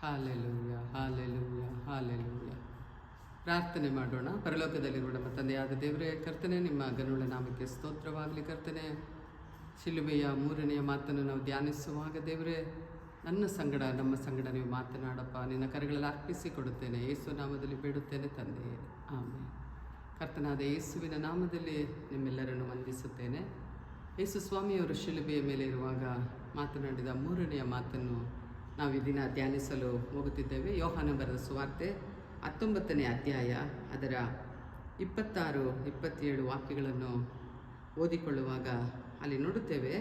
Hallelujah, hallelujah, hallelujah. ಪ್ರಾರ್ಥನೆ ಮಾಡೋಣ. ಪರಲೋಕದಲ್ಲಿರುವ ನಮ್ಮ ತಂದೆಯಾದ ದೇವರೇ, ಕರ್ತನೆ, ನಿಮ್ಮ ಗನುಳ ನಾಮಕ್ಕೆ ಸ್ತೋತ್ರವಾಗಲಿ. ಕರ್ತನೆ, ಶಿಲುಬೆಯ ಮೂರನೆಯ ಮಾತನ್ನು ನಾವು ಧ್ಯಾನಿಸುವಾಗ ದೇವರೇ, ನನ್ನ ಸಂಗಡ ನಮ್ಮ ಸಂಗಡ ನೀವು ಮಾತನಾಡಪ್ಪ. ನಿನ್ನ ಕರೆಗಳಲ್ಲಿ ಅರ್ಪಿಸಿ ಕೊಡುತ್ತೇನೆ. ಯೇಸು ನಾಮದಲ್ಲಿ ಬೇಡುತ್ತೇನೆ ತಂದೆಯೇ, ಆಮೇಲೆ. ಕರ್ತನಾದ ಯೇಸುವಿನ ನಾಮದಲ್ಲಿ ನಿಮ್ಮೆಲ್ಲರನ್ನು ವಂದಿಸುತ್ತೇನೆ. ಯೇಸು ಸ್ವಾಮಿಯವರು ಶಿಲುಬೆಯ ಮೇಲೆ ಇರುವಾಗ ಮಾತನಾಡಿದ ಮೂರನೆಯ ಮಾತನ್ನು ನಾವು ಈ ದಿನ ಧ್ಯಾನಿಸಲು ಹೋಗುತ್ತಿದ್ದೇವೆ. ಯೋಹಾನ ಬರೆದ ಸುವಾರ್ತೆ 19ನೇ ಅಧ್ಯಾಯ ಅದರ 26-27 ವಾಕ್ಯಗಳನ್ನು ಓದಿಕೊಳ್ಳುವಾಗ ಅಲ್ಲಿ ನೋಡುತ್ತೇವೆ,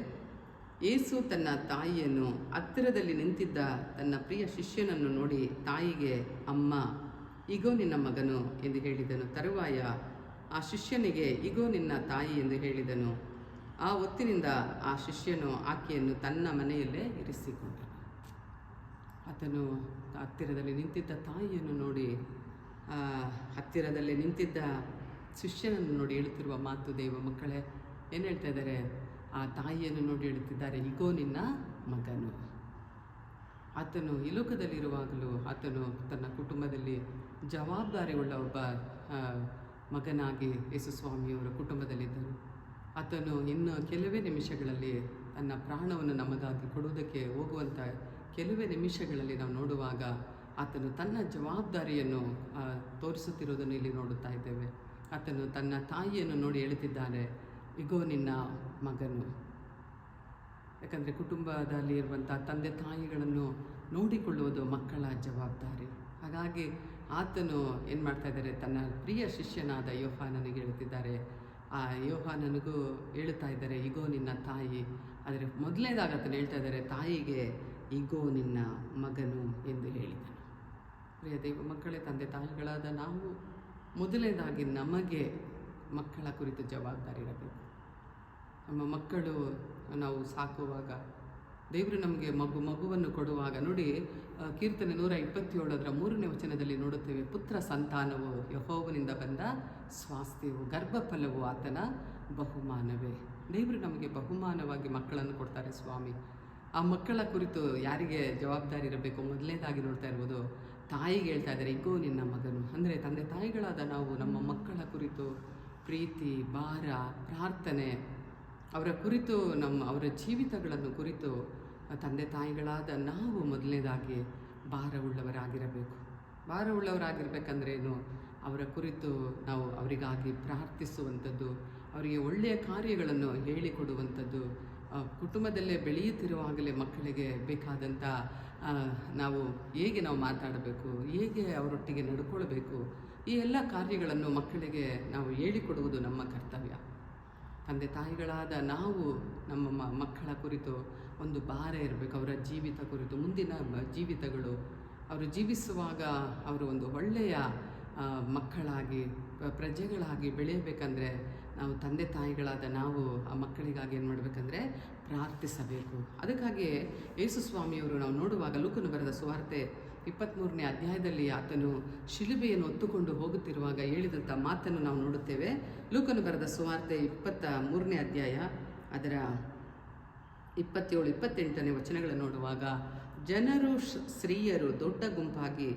ಯೇಸು ತನ್ನ ತಾಯಿಯನ್ನು ಹತ್ತಿರದಲ್ಲಿ ನಿಂತಿದ್ದ ತನ್ನ ಪ್ರಿಯ ಶಿಷ್ಯನನ್ನು ನೋಡಿ ತಾಯಿಗೆ, ಅಮ್ಮ, ಇಗೋ ನಿನ್ನ ಮಗನು ಎಂದು ಹೇಳಿದನು. ತರುವಾಯ ಆ ಶಿಷ್ಯನಿಗೆ, ಇಗೋ ನಿನ್ನ ತಾಯಿ ಎಂದು ಹೇಳಿದನು. ಆ ಹೊತ್ತಿನಿಂದ ಆ ಶಿಷ್ಯನು ಆಕೆಯನ್ನು ತನ್ನ ಮನೆಯಲ್ಲೇ ಇರಿಸಿಕೊಂಡನು. ಆತನು ಹತ್ತಿರದಲ್ಲಿ ನಿಂತಿದ್ದ ತಾಯಿಯನ್ನು ನೋಡಿ, ಹತ್ತಿರದಲ್ಲಿ ನಿಂತಿದ್ದ ಶಿಷ್ಯನನ್ನು ನೋಡಿ ಹೇಳುತ್ತಿರುವ ಮಾತು, ದೇವ ಮಕ್ಕಳೇ, ಏನು ಹೇಳ್ತಾ ಇದ್ದಾರೆ? ಆ ತಾಯಿಯನ್ನು ನೋಡಿ ಹೇಳುತ್ತಿದ್ದಾರೆ, ಇಗೋ ನಿನ್ನ ಮಗನು. ಆತನು ಈ ಲೋಕದಲ್ಲಿರುವಾಗಲೂ ಆತನು ತನ್ನ ಕುಟುಂಬದಲ್ಲಿ ಜವಾಬ್ದಾರಿಯುಳ್ಳ ಒಬ್ಬ ಮಗನಾಗಿ ಯೇಸುಸ್ವಾಮಿಯವರ ಕುಟುಂಬದಲ್ಲಿದ್ದರು. ಆತನು ಇನ್ನು ಕೆಲವೇ ನಿಮಿಷಗಳಲ್ಲಿ ತನ್ನ ಪ್ರಾಣವನ್ನು ನಮಗಾಗಿ ಕೊಡುವುದಕ್ಕೆ ಹೋಗುವಂಥ ಕೆಲವೇ ನಿಮಿಷಗಳಲ್ಲಿ ನಾವು ನೋಡುವಾಗ ಆತನು ತನ್ನ ಜವಾಬ್ದಾರಿಯನ್ನು ತೋರಿಸುತ್ತಿರುವುದನ್ನು ಇಲ್ಲಿ ನೋಡುತ್ತಾ ಇದ್ದೇವೆ. ಆತನು ತನ್ನ ತಾಯಿಯನ್ನು ನೋಡಿ ಹೇಳುತ್ತಿದ್ದಾನೆ, ಇಗೋ ನಿನ್ನ ಮಗನು. ಯಾಕಂದರೆ ಕುಟುಂಬದಲ್ಲಿ ಇರುವಂಥ ತಂದೆ ತಾಯಿಗಳನ್ನು ನೋಡಿಕೊಳ್ಳುವುದು ಮಕ್ಕಳ ಜವಾಬ್ದಾರಿ. ಹಾಗಾಗಿ ಆತನು ಏನು ಮಾಡ್ತಾ ಇದ್ದಾರೆ? ತನ್ನ ಪ್ರಿಯ ಶಿಷ್ಯನಾದ ಯೋಹಾನನಿಗೆ ಹೇಳುತ್ತಿದ್ದಾರೆ. ಆ ಯೋಹಾನನಿಗೂ ಹೇಳುತ್ತಾ ಇದ್ದಾರೆ, ಇಗೋ ನಿನ್ನ ತಾಯಿ. ಆದರೆ ಮೊದಲನೇದಾಗಿ ಆತನು ಹೇಳ್ತಾ ಇದ್ದಾರೆ, ತಾಯಿಗೆ ಇಗೋ ನಿನ್ನ ಮಗನು ಎಂದು ಹೇಳಿದನು. ಪ್ರಿಯ ದೈವ ಮಕ್ಕಳೇ, ತಂದೆ ತಾಯಿಗಳಾದ ನಾವು ಮೊದಲನೇದಾಗಿ ನಮಗೆ ಮಕ್ಕಳ ಕುರಿತು ಜವಾಬ್ದಾರಿ ಇರಬೇಕು. ನಮ್ಮ ಮಕ್ಕಳು ನಾವು ಸಾಕುವಾಗ, ದೇವರು ನಮಗೆ ಮಗುವನ್ನು ಕೊಡುವಾಗ ನೋಡಿ, ಕೀರ್ತನೆ 127 ಅದರ 3ನೇ ವಚನದಲ್ಲಿ ನೋಡುತ್ತೇವೆ, ಪುತ್ರ ಸಂತಾನವು ಯೆಹೋವನಿಂದ ಬಂದ ಸ್ವಾಸ್ಥ್ಯವು, ಗರ್ಭಫಲವು ಆತನ ಬಹುಮಾನವೇ. ದೇವರು ನಮಗೆ ಬಹುಮಾನವಾಗಿ ಮಕ್ಕಳನ್ನು ಕೊಡ್ತಾರೆ ಸ್ವಾಮಿ. ಆ ಮಕ್ಕಳ ಕುರಿತು ಯಾರಿಗೆ ಜವಾಬ್ದಾರಿ ಇರಬೇಕು? ಮೊದಲನೇದಾಗಿ ನೋಡ್ತಾ ಇರ್ಬೋದು, ತಾಯಿಗೆ ಹೇಳ್ತಾ ಇದ್ದಾರೆ, ಇಗೋ ನಿನ್ನ ಮಗನು. ಅಂದರೆ ತಂದೆ ತಾಯಿಗಳಾದ ನಾವು ನಮ್ಮ ಮಕ್ಕಳ ಕುರಿತು ಪ್ರೀತಿ, ಭಾರ, ಪ್ರಾರ್ಥನೆ, ಅವರ ಕುರಿತು ಅವರ ಜೀವಿತಗಳನ್ನು ಕುರಿತು ತಂದೆ ತಾಯಿಗಳಾದ ನಾವು ಮೊದಲನೇದಾಗಿ ಭಾರವುಳ್ಳವರಾಗಿರಬೇಕು. ಭಾರವುಳ್ಳವರಾಗಿರ್ಬೇಕಂದ್ರೇನು? ಅವರ ಕುರಿತು ನಾವು ಅವರಿಗಾಗಿ ಪ್ರಾರ್ಥಿಸುವಂಥದ್ದು, ಅವರಿಗೆ ಒಳ್ಳೆಯ ಕಾರ್ಯಗಳನ್ನು ಹೇಳಿಕೊಡುವಂಥದ್ದು, ಕುಟುಂಬದಲ್ಲೇ ಬೆಳೆಯುತ್ತಿರುವಾಗಲೇ ಮಕ್ಕಳಿಗೆ ಬೇಕಾದಂಥ ನಾವು ಹೇಗೆ ನಾವು ಮಾತಾಡಬೇಕು, ಹೇಗೆ ಅವರೊಟ್ಟಿಗೆ ನಡ್ಕೊಳ್ಬೇಕು, ಈ ಎಲ್ಲ ಕಾರ್ಯಗಳನ್ನು ಮಕ್ಕಳಿಗೆ ನಾವು ಹೇಳಿಕೊಡುವುದು ನಮ್ಮ ಕರ್ತವ್ಯ. ತಂದೆ ತಾಯಿಗಳಾದ ನಾವು ನಮ್ಮ ಮಕ್ಕಳ ಕುರಿತು ಒಂದು ಭಾರ ಇರಬೇಕು. ಅವರ ಜೀವಿತ ಕುರಿತು, ಮುಂದಿನ ಜೀವಿತಗಳು, ಅವರು ಜೀವಿಸುವಾಗ ಅವರು ಒಂದು ಒಳ್ಳೆಯ ಮಕ್ಕಳಾಗಿ, ಪ್ರಜೆಗಳಾಗಿ ಬೆಳೆಯಬೇಕಂದ್ರೆ ನಾವು ತಂದೆ ತಾಯಿಗಳಾದ ನಾವು ಆ ಮಕ್ಕಳಿಗಾಗಿ ಏನು ಮಾಡಬೇಕಂದ್ರೆ ಪ್ರಾರ್ಥಿಸಬೇಕು. ಅದಕ್ಕಾಗಿಯೇ ಯೇಸುಸ್ವಾಮಿಯವರು ನಾವು ನೋಡುವಾಗ ಲೂಕನು ಬರೆದ ಸುವಾರ್ತೆ 23ನೇ ಅಧ್ಯಾಯದಲ್ಲಿ ಆತನು ಶಿಲುಬೆಯನ್ನು ಹೊತ್ತುಕೊಂಡು ಹೋಗುತ್ತಿರುವಾಗ ಹೇಳಿದಂಥ ಮಾತನ್ನು ನಾವು ನೋಡುತ್ತೇವೆ. ಲೂಕನು ಬರೆದ ಸುವಾರ್ತೆ 23ನೇ ಅಧ್ಯಾಯ ಅದರ 27-28ನೇ ವಚನಗಳನ್ನು ನೋಡುವಾಗ, ಜನರು ಸ್ತ್ರೀಯರು ದೊಡ್ಡ ಗುಂಪಾಗಿ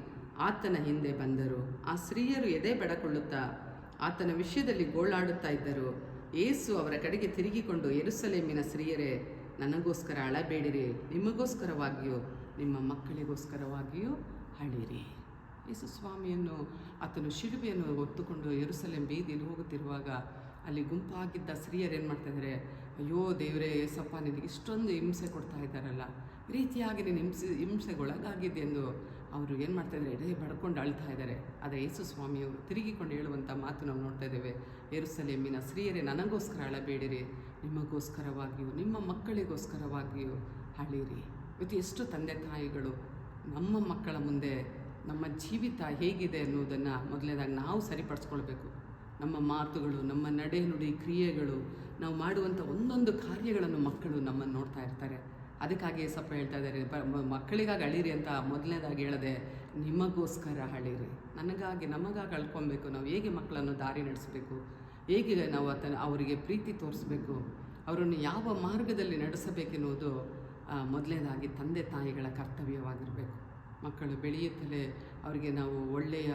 ಆತನ ಹಿಂದೆ ಬಂದರು. ಆ ಸ್ತ್ರೀಯರು ಎದೆ ಬಡಕೊಳ್ಳುತ್ತಾ ಆತನ ವಿಷಯದಲ್ಲಿ ಗೋಳಾಡುತ್ತಾ ಇದ್ದರು. ಯೇಸು ಅವರ ಕಡೆಗೆ ತಿರುಗಿಕೊಂಡು, ಯೆರೂಸಲೇಮಿನ ಸ್ತ್ರೀಯರೇ, ನನಗೋಸ್ಕರ ಅಳಬೇಡಿರಿ, ನಿಮಗೋಸ್ಕರವಾಗಿಯೂ ನಿಮ್ಮ ಮಕ್ಕಳಿಗೋಸ್ಕರವಾಗಿಯೂ ಅಳಿರಿ. ಯೇಸು ಸ್ವಾಮಿಯನ್ನು ಆತನು ಶಿಲುಬೆಯನ್ನು ಹೊತ್ತುಕೊಂಡು ಯೆರೂಸಲೇಮ್ ಬೀದಿಯಲ್ಲಿ ಹೋಗುತ್ತಿರುವಾಗ ಅಲ್ಲಿ ಗುಂಪಾಗಿದ್ದ ಸ್ತ್ರೀಯರು ಏನು ಮಾಡ್ತಾಯಿದ್ದಾರೆ? ಅಯ್ಯೋ ದೇವರೇ, ಏಸಪ್ಪ, ನಿನಗೆ ಇಷ್ಟೊಂದು ಹಿಂಸೆ ಕೊಡ್ತಾ ಇದ್ದಾರಲ್ಲ, ಈ ರೀತಿಯಾಗಿ ನೀನು ಹಿಂಸೆಗೊಳಗಾಗಿದೆ ಎಂದು ಅವರು ಏನು ಮಾಡ್ತಾಯಿದ್ದಾರೆ? ಎಡೆ ಬಡ್ಕೊಂಡು ಅಳ್ತಾ ಇದ್ದಾರೆ. ಆದರೆ ಯೇಸು ಸ್ವಾಮಿಯವರು ತಿರುಗಿಕೊಂಡು ಹೇಳುವಂಥ ಮಾತು ನಾವು ನೋಡ್ತಾ ಇದ್ದೇವೆ, ಯೆರೂಸಲೇಮಿನ ಸ್ತ್ರೀಯರೇ, ನನಗೋಸ್ಕರ ಅಳಬೇಡಿರಿ, ನಿಮಗೋಸ್ಕರವಾಗಿಯೂ ನಿಮ್ಮ ಮಕ್ಕಳಿಗೋಸ್ಕರವಾಗಿಯೂ ಅಳಿರಿ. ಇವತ್ತು ಎಷ್ಟು ತಂದೆ ತಾಯಿಗಳು ನಮ್ಮ ಮಕ್ಕಳ ಮುಂದೆ ನಮ್ಮ ಜೀವಿತ ಹೇಗಿದೆ ಅನ್ನೋದನ್ನು ಮೊದಲನೇದಾಗಿ ನಾವು ಸರಿಪಡಿಸ್ಕೊಳ್ಬೇಕು. ನಮ್ಮ ಮಾತುಗಳು, ನಮ್ಮ ನಡೆ ನುಡಿ ಕ್ರಿಯೆಗಳು, ನಾವು ಮಾಡುವಂಥ ಒಂದೊಂದು ಕಾರ್ಯಗಳನ್ನು ಮಕ್ಕಳು ನಮ್ಮನ್ನು ನೋಡ್ತಾ ಇರ್ತಾರೆ. ಅದಕ್ಕಾಗಿ ಸ್ವಲ್ಪ ಹೇಳ್ತಾ ಇದ್ದಾರೆ, ಮಕ್ಕಳಿಗಾಗಿ ಅಳಿರಿ ಅಂತ ಮೊದಲನೇದಾಗಿ ಹೇಳದೆ ನಿಮಗೋಸ್ಕರ ಅಳಿರಿ. ನಮಗಾಗಿ ಅಳ್ಕೊಬೇಕು. ನಾವು ಹೇಗೆ ಮಕ್ಕಳನ್ನು ದಾರಿ ನಡೆಸಬೇಕು, ಹೇಗೆ ನಾವು ಅವರಿಗೆ ಪ್ರೀತಿ ತೋರಿಸ್ಬೇಕು, ಅವರನ್ನು ಯಾವ ಮಾರ್ಗದಲ್ಲಿ ನಡೆಸಬೇಕೆನ್ನುವುದು ಮೊದಲನೇದಾಗಿ ತಂದೆ ತಾಯಿಗಳ ಕರ್ತವ್ಯವಾಗಿರಬೇಕು. ಮಕ್ಕಳು ಬೆಳೆಯುತ್ತಲೇ ಅವರಿಗೆ ನಾವು ಒಳ್ಳೆಯ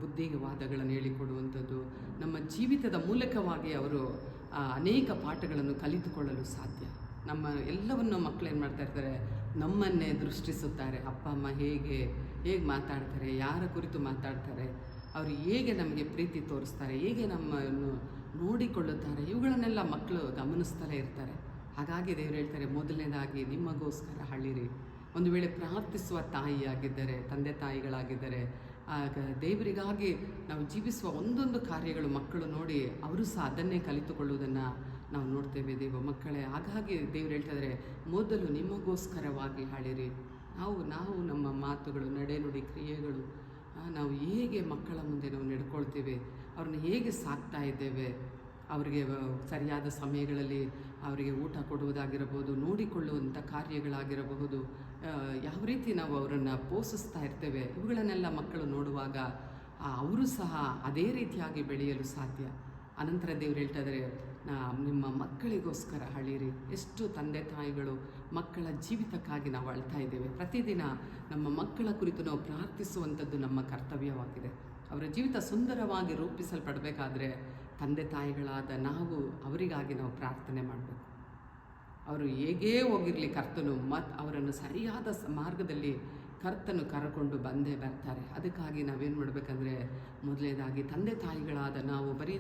ಬುದ್ಧಿಗೆ ವಾದಗಳನ್ನು ಹೇಳಿಕೊಡುವಂಥದ್ದು, ನಮ್ಮ ಜೀವಿತದ ಮೂಲಕವಾಗಿ ಅವರು ಅನೇಕ ಪಾಠಗಳನ್ನು ಕಲಿತುಕೊಳ್ಳಲು ಸಾಧ್ಯ. ನಮ್ಮ ಎಲ್ಲವನ್ನು ಮಕ್ಕಳು ಏನು ಮಾಡ್ತಾ ಇರ್ತಾರೆ, ನಮ್ಮನ್ನೇ ದೃಷ್ಟಿಸುತ್ತಾರೆ. ಅಪ್ಪ ಅಮ್ಮ ಹೇಗೆ ಮಾತಾಡ್ತಾರೆ, ಯಾರ ಕುರಿತು ಮಾತಾಡ್ತಾರೆ, ಅವರು ಹೇಗೆ ನಮಗೆ ಪ್ರೀತಿ ತೋರಿಸ್ತಾರೆ, ಹೇಗೆ ನಮ್ಮನ್ನು ನೋಡಿಕೊಳ್ಳುತ್ತಾರೆ, ಇವುಗಳನ್ನೆಲ್ಲ ಮಕ್ಕಳು ಗಮನಿಸ್ತಲೇ ಇರ್ತಾರೆ. ಹಾಗಾಗಿ ದೇವರು ಹೇಳ್ತಾರೆ, ಮೊದಲನೇದಾಗಿ ನಿಮಗೋಸ್ಕರ ಅಳಿರಿ. ಒಂದು ವೇಳೆ ಪ್ರಾರ್ಥಿಸುವ ತಾಯಿಯಾಗಿದ್ದರೆ, ತಂದೆ ತಾಯಿಗಳಾಗಿದ್ದರೆ, ಆಗ ದೇವರಿಗಾಗಿ ನಾವು ಜೀವಿಸುವ ಒಂದೊಂದು ಕಾರ್ಯಗಳು ಮಕ್ಕಳು ನೋಡಿ ಅವರು ಸಹ ಅದನ್ನೇ ಕಲಿತುಕೊಳ್ಳುವುದನ್ನು ನಾವು ನೋಡ್ತೇವೆ. ದೇವ ಮಕ್ಕಳೇ, ಹಾಗಾಗಿ ದೇವರು ಹೇಳ್ತಿದ್ದಾರೆ, ಮೊದಲು ನಿಮಗೋಸ್ಕರವಾಗಿ ಅಳಿರಿ. ನಾವು ನಮ್ಮ ಮಾತುಗಳು, ನಡೆನುಡಿ, ಕ್ರಿಯೆಗಳು, ನಾವು ಹೇಗೆ ಮಕ್ಕಳ ಮುಂದೆ ನಾವು ನಡ್ಕೊಳ್ತೇವೆ, ಅವ್ರನ್ನ ಹೇಗೆ ಸಾಕ್ತಾ ಇದ್ದೇವೆ, ಅವರಿಗೆ ಸರಿಯಾದ ಸಮಯಗಳಲ್ಲಿ ಅವರಿಗೆ ಊಟ ಕೊಡುವುದಾಗಿರಬಹುದು, ನೋಡಿಕೊಳ್ಳುವಂಥ ಕಾರ್ಯಗಳಾಗಿರಬಹುದು, ಯಾವ ರೀತಿ ನಾವು ಅವರನ್ನು ಪೋಷಿಸ್ತಾ ಇರ್ತೇವೆ, ಇವುಗಳನ್ನೆಲ್ಲ ಮಕ್ಕಳು ನೋಡುವಾಗ ಅವರು ಸಹ ಅದೇ ರೀತಿಯಾಗಿ ಬೆಳೆಯಲು ಸಾಧ್ಯ. ಅನಂತರ ದೇವರು ಹೇಳ್ತಾ ಇದ್ದಾರೆ, ನಿಮ್ಮ ಮಕ್ಕಳಿಗೋಸ್ಕರ ಅಳಿರಿ. ಎಷ್ಟು ತಂದೆ ತಾಯಿಗಳು ಮಕ್ಕಳ ಜೀವಿತಕ್ಕಾಗಿ ನಾವು ಅಳ್ತಾ ಇದ್ದೇವೆ. ಪ್ರತಿದಿನ ನಮ್ಮ ಮಕ್ಕಳ ಕುರಿತು ನಾವು ಪ್ರಾರ್ಥಿಸುವಂಥದ್ದು ನಮ್ಮ ಕರ್ತವ್ಯವಾಗಿದೆ. ಅವರ ಜೀವಿತ ಸುಂದರವಾಗಿ ರೂಪಿಸಲ್ಪಡಬೇಕಾದ್ರೆ ತಂದೆ ತಾಯಿಗಳಾದ ನಾವು ಅವರಿಗಾಗಿ ನಾವು ಪ್ರಾರ್ಥನೆ ಮಾಡಬೇಕು. ಅವರು ಹೇಗೇ ಹೋಗಿರಲಿ, ಕರ್ತನು ಅವರನ್ನು ಸರಿಯಾದ ಮಾರ್ಗದಲ್ಲಿ ಕರ್ತನು ಕರಕೊಂಡು ಬಂದೇ ಬರ್ತಾರೆ. ಅದಕ್ಕಾಗಿ ನಾವೇನು ಮಾಡಬೇಕಂದ್ರೆ, ಮೊದಲನೇದಾಗಿ ತಂದೆ ತಾಯಿಗಳಾದ ನಾವು ಬರೀ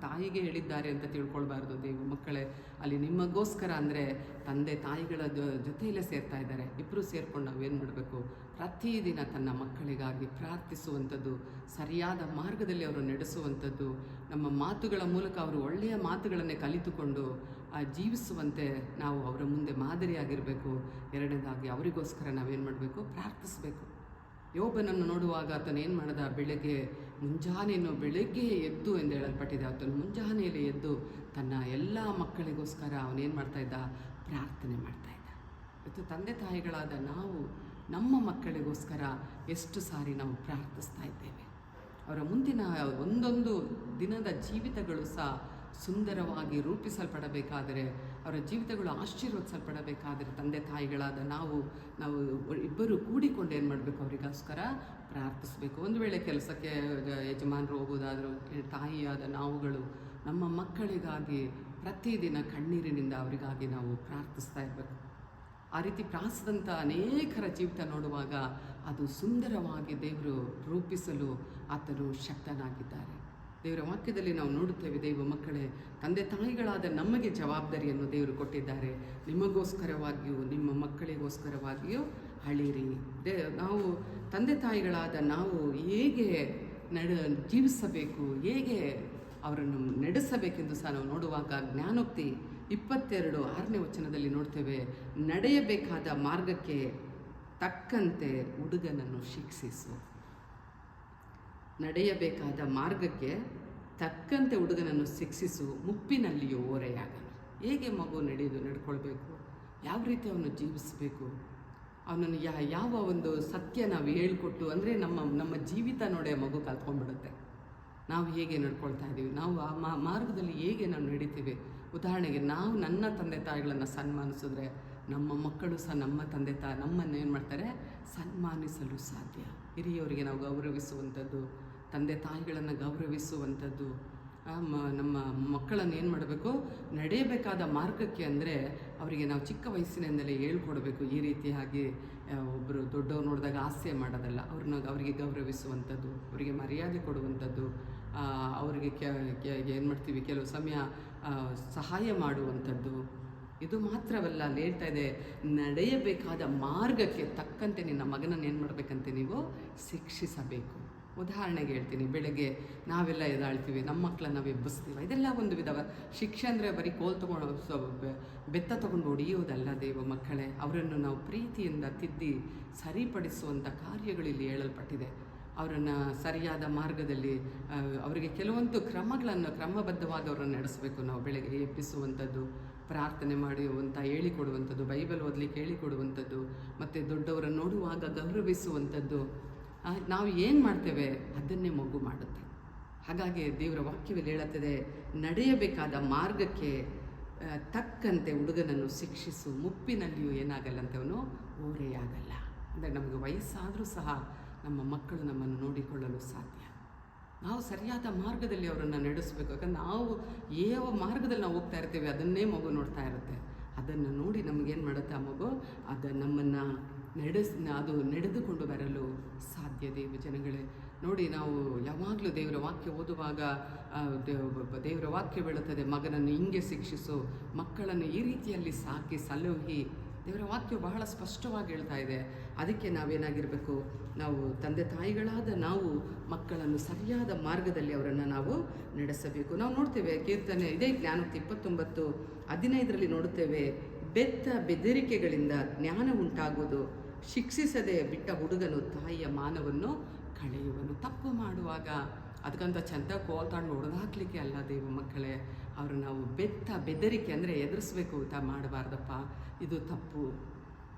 ತಾಯಿಗೆ ಹೇಳಿದ್ದಾರೆ ಅಂತ ತಿಳ್ಕೊಳ್ಬಾರ್ದು. ದೇವ ಮಕ್ಕಳೇ, ಅಲ್ಲಿ ನಿಮಗೋಸ್ಕರ ಅಂದರೆ ತಂದೆ ತಾಯಿಗಳ ಜೊತೆಯಲ್ಲೇ ಸೇರ್ತಾ ಇದ್ದಾರೆ. ಇಬ್ಬರು ಸೇರ್ಕೊಂಡು ನಾವೇನು ಮಾಡಬೇಕು, ಪ್ರತಿದಿನ ತನ್ನ ಮಕ್ಕಳಿಗಾಗಿ ಪ್ರಾರ್ಥಿಸುವಂಥದ್ದು, ಸರಿಯಾದ ಮಾರ್ಗದಲ್ಲಿ ಅವರು ನಡೆಸುವಂಥದ್ದು, ನಮ್ಮ ಮಾತುಗಳ ಮೂಲಕ ಅವರು ಒಳ್ಳೆಯ ಮಾತುಗಳನ್ನೇ ಕಲಿತುಕೊಂಡು ಜೀವಿಸುವಂತೆ ನಾವು ಅವರ ಮುಂದೆ ಮಾದರಿಯಾಗಿರಬೇಕು. ಎರಡನೇದಾಗಿ ಅವರಿಗೋಸ್ಕರ ನಾವೇನು ಮಾಡಬೇಕು, ಪ್ರಾರ್ಥಿಸಬೇಕು. ಯೋಬನನ್ನು ನೋಡುವಾಗ ಆತನು ಏನು ಮಾಡಿದ, ಬೆಳಗ್ಗೆ ಎದ್ದು ಎಂದು ಹೇಳಲ್ಪಟ್ಟಿದೆ. ಆತನು ಮುಂಜಾನೆಯಲ್ಲಿ ಎದ್ದು ತನ್ನ ಎಲ್ಲ ಮಕ್ಕಳಿಗೋಸ್ಕರ ಅವನೇನು ಮಾಡ್ತಾಯಿದ್ದ, ಪ್ರಾರ್ಥನೆ ಮಾಡ್ತಾಯಿದ್ದ. ಇವತ್ತು ತಂದೆ ತಾಯಿಗಳಾದ ನಾವು ನಮ್ಮ ಮಕ್ಕಳಿಗೋಸ್ಕರ ಎಷ್ಟು ಸಾರಿ ನಾವು ಪ್ರಾರ್ಥಿಸ್ತಾ ಇದ್ದೇವೆ. ಅವರ ಮುಂದಿನ ಒಂದೊಂದು ದಿನದ ಜೀವಿತಗಳು ಸಹ ಸುಂದರವಾಗಿ ರೂಪಿಸಲ್ಪಡಬೇಕಾದರೆ, ಅವರ ಜೀವಿತಗಳು ಆಶೀರ್ವದಿಸಲ್ಪಡಬೇಕಾದರೆ ತಂದೆ ತಾಯಿಗಳಾದ ನಾವು ಇಬ್ಬರು ಕೂಡಿಕೊಂಡು ಏನು ಮಾಡಬೇಕು, ಅವರಿಗೋಸ್ಕರ ಪ್ರಾರ್ಥಿಸಬೇಕು. ಒಂದು ವೇಳೆ ಕೆಲಸಕ್ಕೆ ಯಜಮಾನರು ಹೋಗೋದಾದರೂ ತಾಯಿಯಾದ ನಾವುಗಳು ನಮ್ಮ ಮಕ್ಕಳಿಗಾಗಿ ಪ್ರತಿದಿನ ಕಣ್ಣೀರಿನಿಂದ ಅವರಿಗಾಗಿ ನಾವು ಪ್ರಾರ್ಥಿಸ್ತಾ ಇರಬೇಕು. ಆ ರೀತಿ ಪ್ರಾರ್ಥಿಸಿದಂಥ ಅನೇಕರ ಜೀವಿತ ನೋಡುವಾಗ ಅದು ಸುಂದರವಾಗಿ ದೇವರು ರೂಪಿಸಲು ಆತನು ಶಕ್ತನಾಗಿದ್ದಾರೆ. ದೇವರ ವಾಕ್ಯದಲ್ಲಿ ನಾವು ನೋಡುತ್ತೇವೆ, ದೇವ ಮಕ್ಕಳೇ, ತಂದೆ ತಾಯಿಗಳಾದ ನಮಗೆ ಜವಾಬ್ದಾರಿಯನ್ನು ದೇವರು ಕೊಟ್ಟಿದ್ದಾರೆ. ನಿಮಗೋಸ್ಕರವಾಗಿಯೂ ನಿಮ್ಮ ಮಕ್ಕಳಿಗೋಸ್ಕರವಾಗಿಯೂ ಅಳಿರಿ. ನಾವು ತಂದೆ ತಾಯಿಗಳಾದ ನಾವು ಹೇಗೆ ಜೀವಿಸಬೇಕು, ಹೇಗೆ ಅವರನ್ನು ನಡೆಸಬೇಕೆಂದು ಸಹ ನಾವು ನೋಡುವಾಗ ಜ್ಞಾನೋಕ್ತಿ 22:6ನೇ ವಚನದಲ್ಲಿ ನೋಡ್ತೇವೆ, ನಡೆಯಬೇಕಾದ ಮಾರ್ಗಕ್ಕೆ ತಕ್ಕಂತೆ ಹುಡುಗನನ್ನು ಶಿಕ್ಷಿಸು. ನಡೆಯಬೇಕಾದ ಮಾರ್ಗಕ್ಕೆ ತಕ್ಕಂತೆ ಹುಡುಗನನ್ನು ಶಿಕ್ಷಿಸು, ಮುಪ್ಪಿನಲ್ಲಿಯೂ ಓರೆಯಾಗನು. ಹೇಗೆ ಮಗು ನಡ್ಕೊಳ್ಬೇಕು, ಯಾವ ರೀತಿ ಅವನು ಜೀವಿಸಬೇಕು, ಅವನನ್ನು ಯಾವ ಒಂದು ಸತ್ಯ ನಾವು ಹೇಳ್ಕೊಟ್ಟು, ಅಂದರೆ ನಮ್ಮ ಜೀವಿತ ನೋಡೇ ಮಗು ಕಲ್ತ್ಕೊಂಡ್ಬಿಡುತ್ತೆ. ನಾವು ಹೇಗೆ ನಡ್ಕೊಳ್ತಾ ಇದ್ದೀವಿ, ನಾವು ಆ ಮಾರ್ಗದಲ್ಲಿ ಹೇಗೆ ನಾವು ನಡೀತೀವಿ. ಉದಾಹರಣೆಗೆ, ನಾವು ನನ್ನ ತಂದೆ ತಾಯಿಗಳನ್ನು ಸನ್ಮಾನಿಸಿದ್ರೆ ನಮ್ಮ ಮಕ್ಕಳು ಸಹ ನಮ್ಮ ತಂದೆ ನಮ್ಮನ್ನು ಏನು ಮಾಡ್ತಾರೆ, ಸನ್ಮಾನಿಸಲು ಸಾಧ್ಯ. ಹಿರಿಯವರಿಗೆ ನಾವು ಗೌರವಿಸುವಂಥದ್ದು, ತಂದೆ ತಾಯಿಗಳನ್ನು ಗೌರವಿಸುವಂಥದ್ದು, ನಮ್ಮ ಮಕ್ಕಳನ್ನು ಏನು ಮಾಡಬೇಕು, ನಡೆಯಬೇಕಾದ ಮಾರ್ಗಕ್ಕೆ ಅಂದರೆ ಅವರಿಗೆ ನಾವು ಚಿಕ್ಕ ವಯಸ್ಸಿನಿಂದಲೇ ಹೇಳ್ಕೊಡ್ಬೇಕು. ಈ ರೀತಿಯಾಗಿ ಒಬ್ಬರು ದೊಡ್ಡವ್ರು ನೋಡಿದಾಗ ಹಾಸ್ಯ ಮಾಡೋದಲ್ಲ, ಅವರಿಗೆ ಗೌರವಿಸುವಂಥದ್ದು, ಅವರಿಗೆ ಮರ್ಯಾದೆ ಕೊಡುವಂಥದ್ದು, ಅವರಿಗೆ ಏನು ಮಾಡ್ತೀವಿ, ಕೆಲವು ಸಮಯ ಸಹಾಯ ಮಾಡುವಂಥದ್ದು. ಇದು ಮಾತ್ರವಲ್ಲ, ಅಲ್ಲಿ ಹೇಳ್ತಾ ಇದೆ, ನಡೆಯಬೇಕಾದ ಮಾರ್ಗಕ್ಕೆ ತಕ್ಕಂತೆ ನಿನ್ನ ಮಗನನ್ನು ಏನು ಮಾಡಬೇಕಂತೆ, ನೀವು ಶಿಕ್ಷಿಸಬೇಕು. ಉದಾಹರಣೆಗೆ ಹೇಳ್ತೀನಿ, ಬೆಳಗ್ಗೆ ನಾವೆಲ್ಲ ಎದ್ದಾಳ್ತೀವಿ, ನಮ್ಮ ಮಕ್ಕಳನ್ನ ನಾವು ಎಬ್ಬಿಸ್ತೀವಿ. ಇದೆಲ್ಲ ಒಂದು ವಿಧವ ಶಿಕ್ಷೆ. ಅಂದರೆ ಬರೀ ಕೋಲ್ ತೊಗೊಂಡು ಬೆತ್ತ ತೊಗೊಂಡು ಹೊಡೆಯೋದಲ್ಲ ದೇವ ಮಕ್ಕಳೇ. ಅವರನ್ನು ನಾವು ಪ್ರೀತಿಯಿಂದ ತಿದ್ದಿ ಸರಿಪಡಿಸುವಂಥ ಕಾರ್ಯಗಳು ಇಲ್ಲಿ ಹೇಳಲ್ಪಟ್ಟಿದೆ. ಅವರನ್ನು ಸರಿಯಾದ ಮಾರ್ಗದಲ್ಲಿ ಅವರಿಗೆ ಕೆಲವೊಂದು ಕ್ರಮಬದ್ಧವಾಗಿ ಅವರನ್ನು ನಡೆಸಬೇಕು. ನಾವು ಬೆಳಗ್ಗೆ ಎಬ್ಬಿಸುವಂಥದ್ದು, ಪ್ರಾರ್ಥನೆ ಮಾಡುವಂಥ ಹೇಳಿಕೊಡುವಂಥದ್ದು, ಬೈಬಲ್ ಓದಲಿಕ್ಕೆ ಹೇಳಿಕೊಡುವಂಥದ್ದು, ಮತ್ತು ದೊಡ್ಡವರನ್ನು ನೋಡುವಾಗ ಗೌರವಿಸುವಂಥದ್ದು. ನಾವು ಏನು ಮಾಡ್ತೇವೆ ಅದನ್ನೇ ಮಗು ಮಾಡುತ್ತೆ. ಹಾಗಾಗಿ ದೇವರ ವಾಕ್ಯದಲ್ಲಿ ಹೇಳುತ್ತದೆ, ನಡೆಯಬೇಕಾದ ಮಾರ್ಗಕ್ಕೆ ತಕ್ಕಂತೆ ಹುಡುಗನನ್ನು ಶಿಕ್ಷಿಸು, ಮುಪ್ಪಿನಲ್ಲಿಯೂ ಏನಾಗಲ್ಲ ಅಂತ, ಅವನು ಓರೆಯಾಗಲ್ಲ. ಅಂದರೆ ನಮಗೆ ವಯಸ್ಸಾದರೂ ಸಹ ನಮ್ಮ ಮಕ್ಕಳು ನಮ್ಮನ್ನು ನೋಡಿಕೊಳ್ಳಲು ಸಾಧ್ಯ. ನಾವು ಸರಿಯಾದ ಮಾರ್ಗದಲ್ಲಿ ಅವರನ್ನು ನಡೆಸಬೇಕು. ಯಾಕಂದ್ರೆ ನಾವು ಯಾವ ಮಾರ್ಗದಲ್ಲಿ ನಾವು ಹೋಗ್ತಾ ಇರ್ತೀವಿ ಅದನ್ನೇ ಮಗು ನೋಡ್ತಾ ಇರುತ್ತೆ. ಅದನ್ನು ನೋಡಿ ನಮಗೇನು ಮಾಡುತ್ತೆ ಆ ಮಗು, ಅದು ನಮ್ಮನ್ನು ಅದು ನಡೆದುಕೊಂಡು ಬರಲು ಸಾಧ್ಯ. ಜನಗಳೇ ನೋಡಿ, ನಾವು ಯಾವಾಗಲೂ ದೇವರ ವಾಕ್ಯ ಓದುವಾಗ ದೇವರ ವಾಕ್ಯ ಹೇಳುತ್ತದೆ, ಮಗನನ್ನು ಹಿಂಗೆ ಶಿಕ್ಷಿಸು, ಮಕ್ಕಳನ್ನು ಈ ರೀತಿಯಲ್ಲಿ ಸಾಕಿ ಸಲುಹಿ. ದೇವರ ವಾಕ್ಯ ಬಹಳ ಸ್ಪಷ್ಟವಾಗಿ ಹೇಳ್ತಾ ಇದೆ. ಅದಕ್ಕೆ ನಾವೇನಾಗಿರಬೇಕು, ನಾವು ತಂದೆ ತಾಯಿಗಳಾದ ನಾವು ಮಕ್ಕಳನ್ನು ಸರಿಯಾದ ಮಾರ್ಗದಲ್ಲಿ ಅವರನ್ನು ನಾವು ನಡೆಸಬೇಕು. ನಾವು ನೋಡ್ತೇವೆ ಕೀರ್ತನೆ ಇದೇ ಜ್ಞಾನೋಕ್ತಿ 29:15 ನೋಡುತ್ತೇವೆ, ಬೆತ್ತ ಬೆದರಿಕೆಗಳಿಂದ ಜ್ಞಾನ ಉಂಟಾಗುವುದು, ಶಿಕ್ಷಿಸದೆ ಬಿಟ್ಟ ಹುಡುಗನು ತಾಯಿಯ ಮಾನವನ್ನು ಕಳೆಯುವನು. ತಪ್ಪು ಮಾಡುವಾಗ ಅದಕ್ಕಂತ ಚಂದ ಕೋಲ್ತಾಂಡು ಹೊಡೆದಾಕ್ಲಿಕ್ಕೆ ಅಲ್ಲ ದೇವ ಮಕ್ಕಳೇ, ಅವರು ನಾವು ಬೆದರಿಕೆ ಅಂದರೆ ಎದುರಿಸ್ಬೇಕು, ಮಾಡಬಾರ್ದಪ್ಪ, ಇದು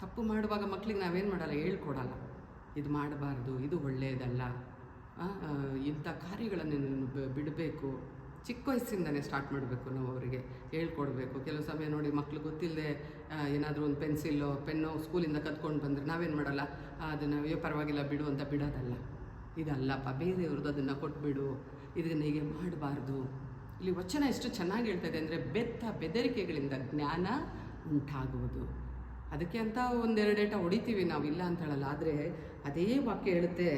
ತಪ್ಪು ಮಾಡುವಾಗ ಮಕ್ಕಳಿಗೆ ನಾವೇನು ಮಾಡಲ್ಲ, ಹೇಳ್ಕೊಡಲ್ಲ, ಇದು ಮಾಡಬಾರ್ದು, ಇದು ಒಳ್ಳೆಯದಲ್ಲ, ಇಂಥ ಕಾರ್ಯಗಳನ್ನು ಬಿಡಬೇಕು. ಚಿಕ್ಕ ವಯಸ್ಸಿಂದನೇ ಸ್ಟಾರ್ಟ್ ಮಾಡಬೇಕು, ನಾವು ಅವರಿಗೆ ಹೇಳ್ಕೊಡ್ಬೇಕು. ಕೆಲವು ಸಮಯ ನೋಡಿ ಮಕ್ಕಳು ಗೊತ್ತಿಲ್ಲದೆ ಏನಾದರೂ ಒಂದು ಪೆನ್ಸಿಲ್ಲೋ ಪೆನ್ನೋ ಸ್ಕೂಲಿಂದ ಕತ್ಕೊಂಡು ಬಂದರೆ ನಾವೇನು ಮಾಡಲ್ಲ, ಅದನ್ನು ಪರವಾಗಿಲ್ಲ ಬಿಡು ಅಂತ ಬಿಡೋದಲ್ಲ. ಇದಲ್ಲಪ್ಪ, ಬೇರೆಯವ್ರದ್ದು ಅದನ್ನು ಕೊಟ್ಬಿಡು, ಇದನ್ನು ಹೀಗೆ ಮಾಡಬಾರ್ದು. ಇಲ್ಲಿ ವಚನ ಎಷ್ಟು ಚೆನ್ನಾಗಿ ಹೇಳ್ತದೆ ಅಂದರೆ, ಬೆದರಿಕೆಗಳಿಂದ ಜ್ಞಾನ ಉಂಟಾಗುವುದು. ಅದಕ್ಕೆ ಅಂತ ಒಂದೆರಡೇಟ ಹೊಡಿತೀವಿ ನಾವು, ಇಲ್ಲ ಅಂತ ಹೇಳಲ್ಲ. ಆದರೆ ಅದೇ ವಾಕ್ಯ ಹೇಳುತ್ತೆ,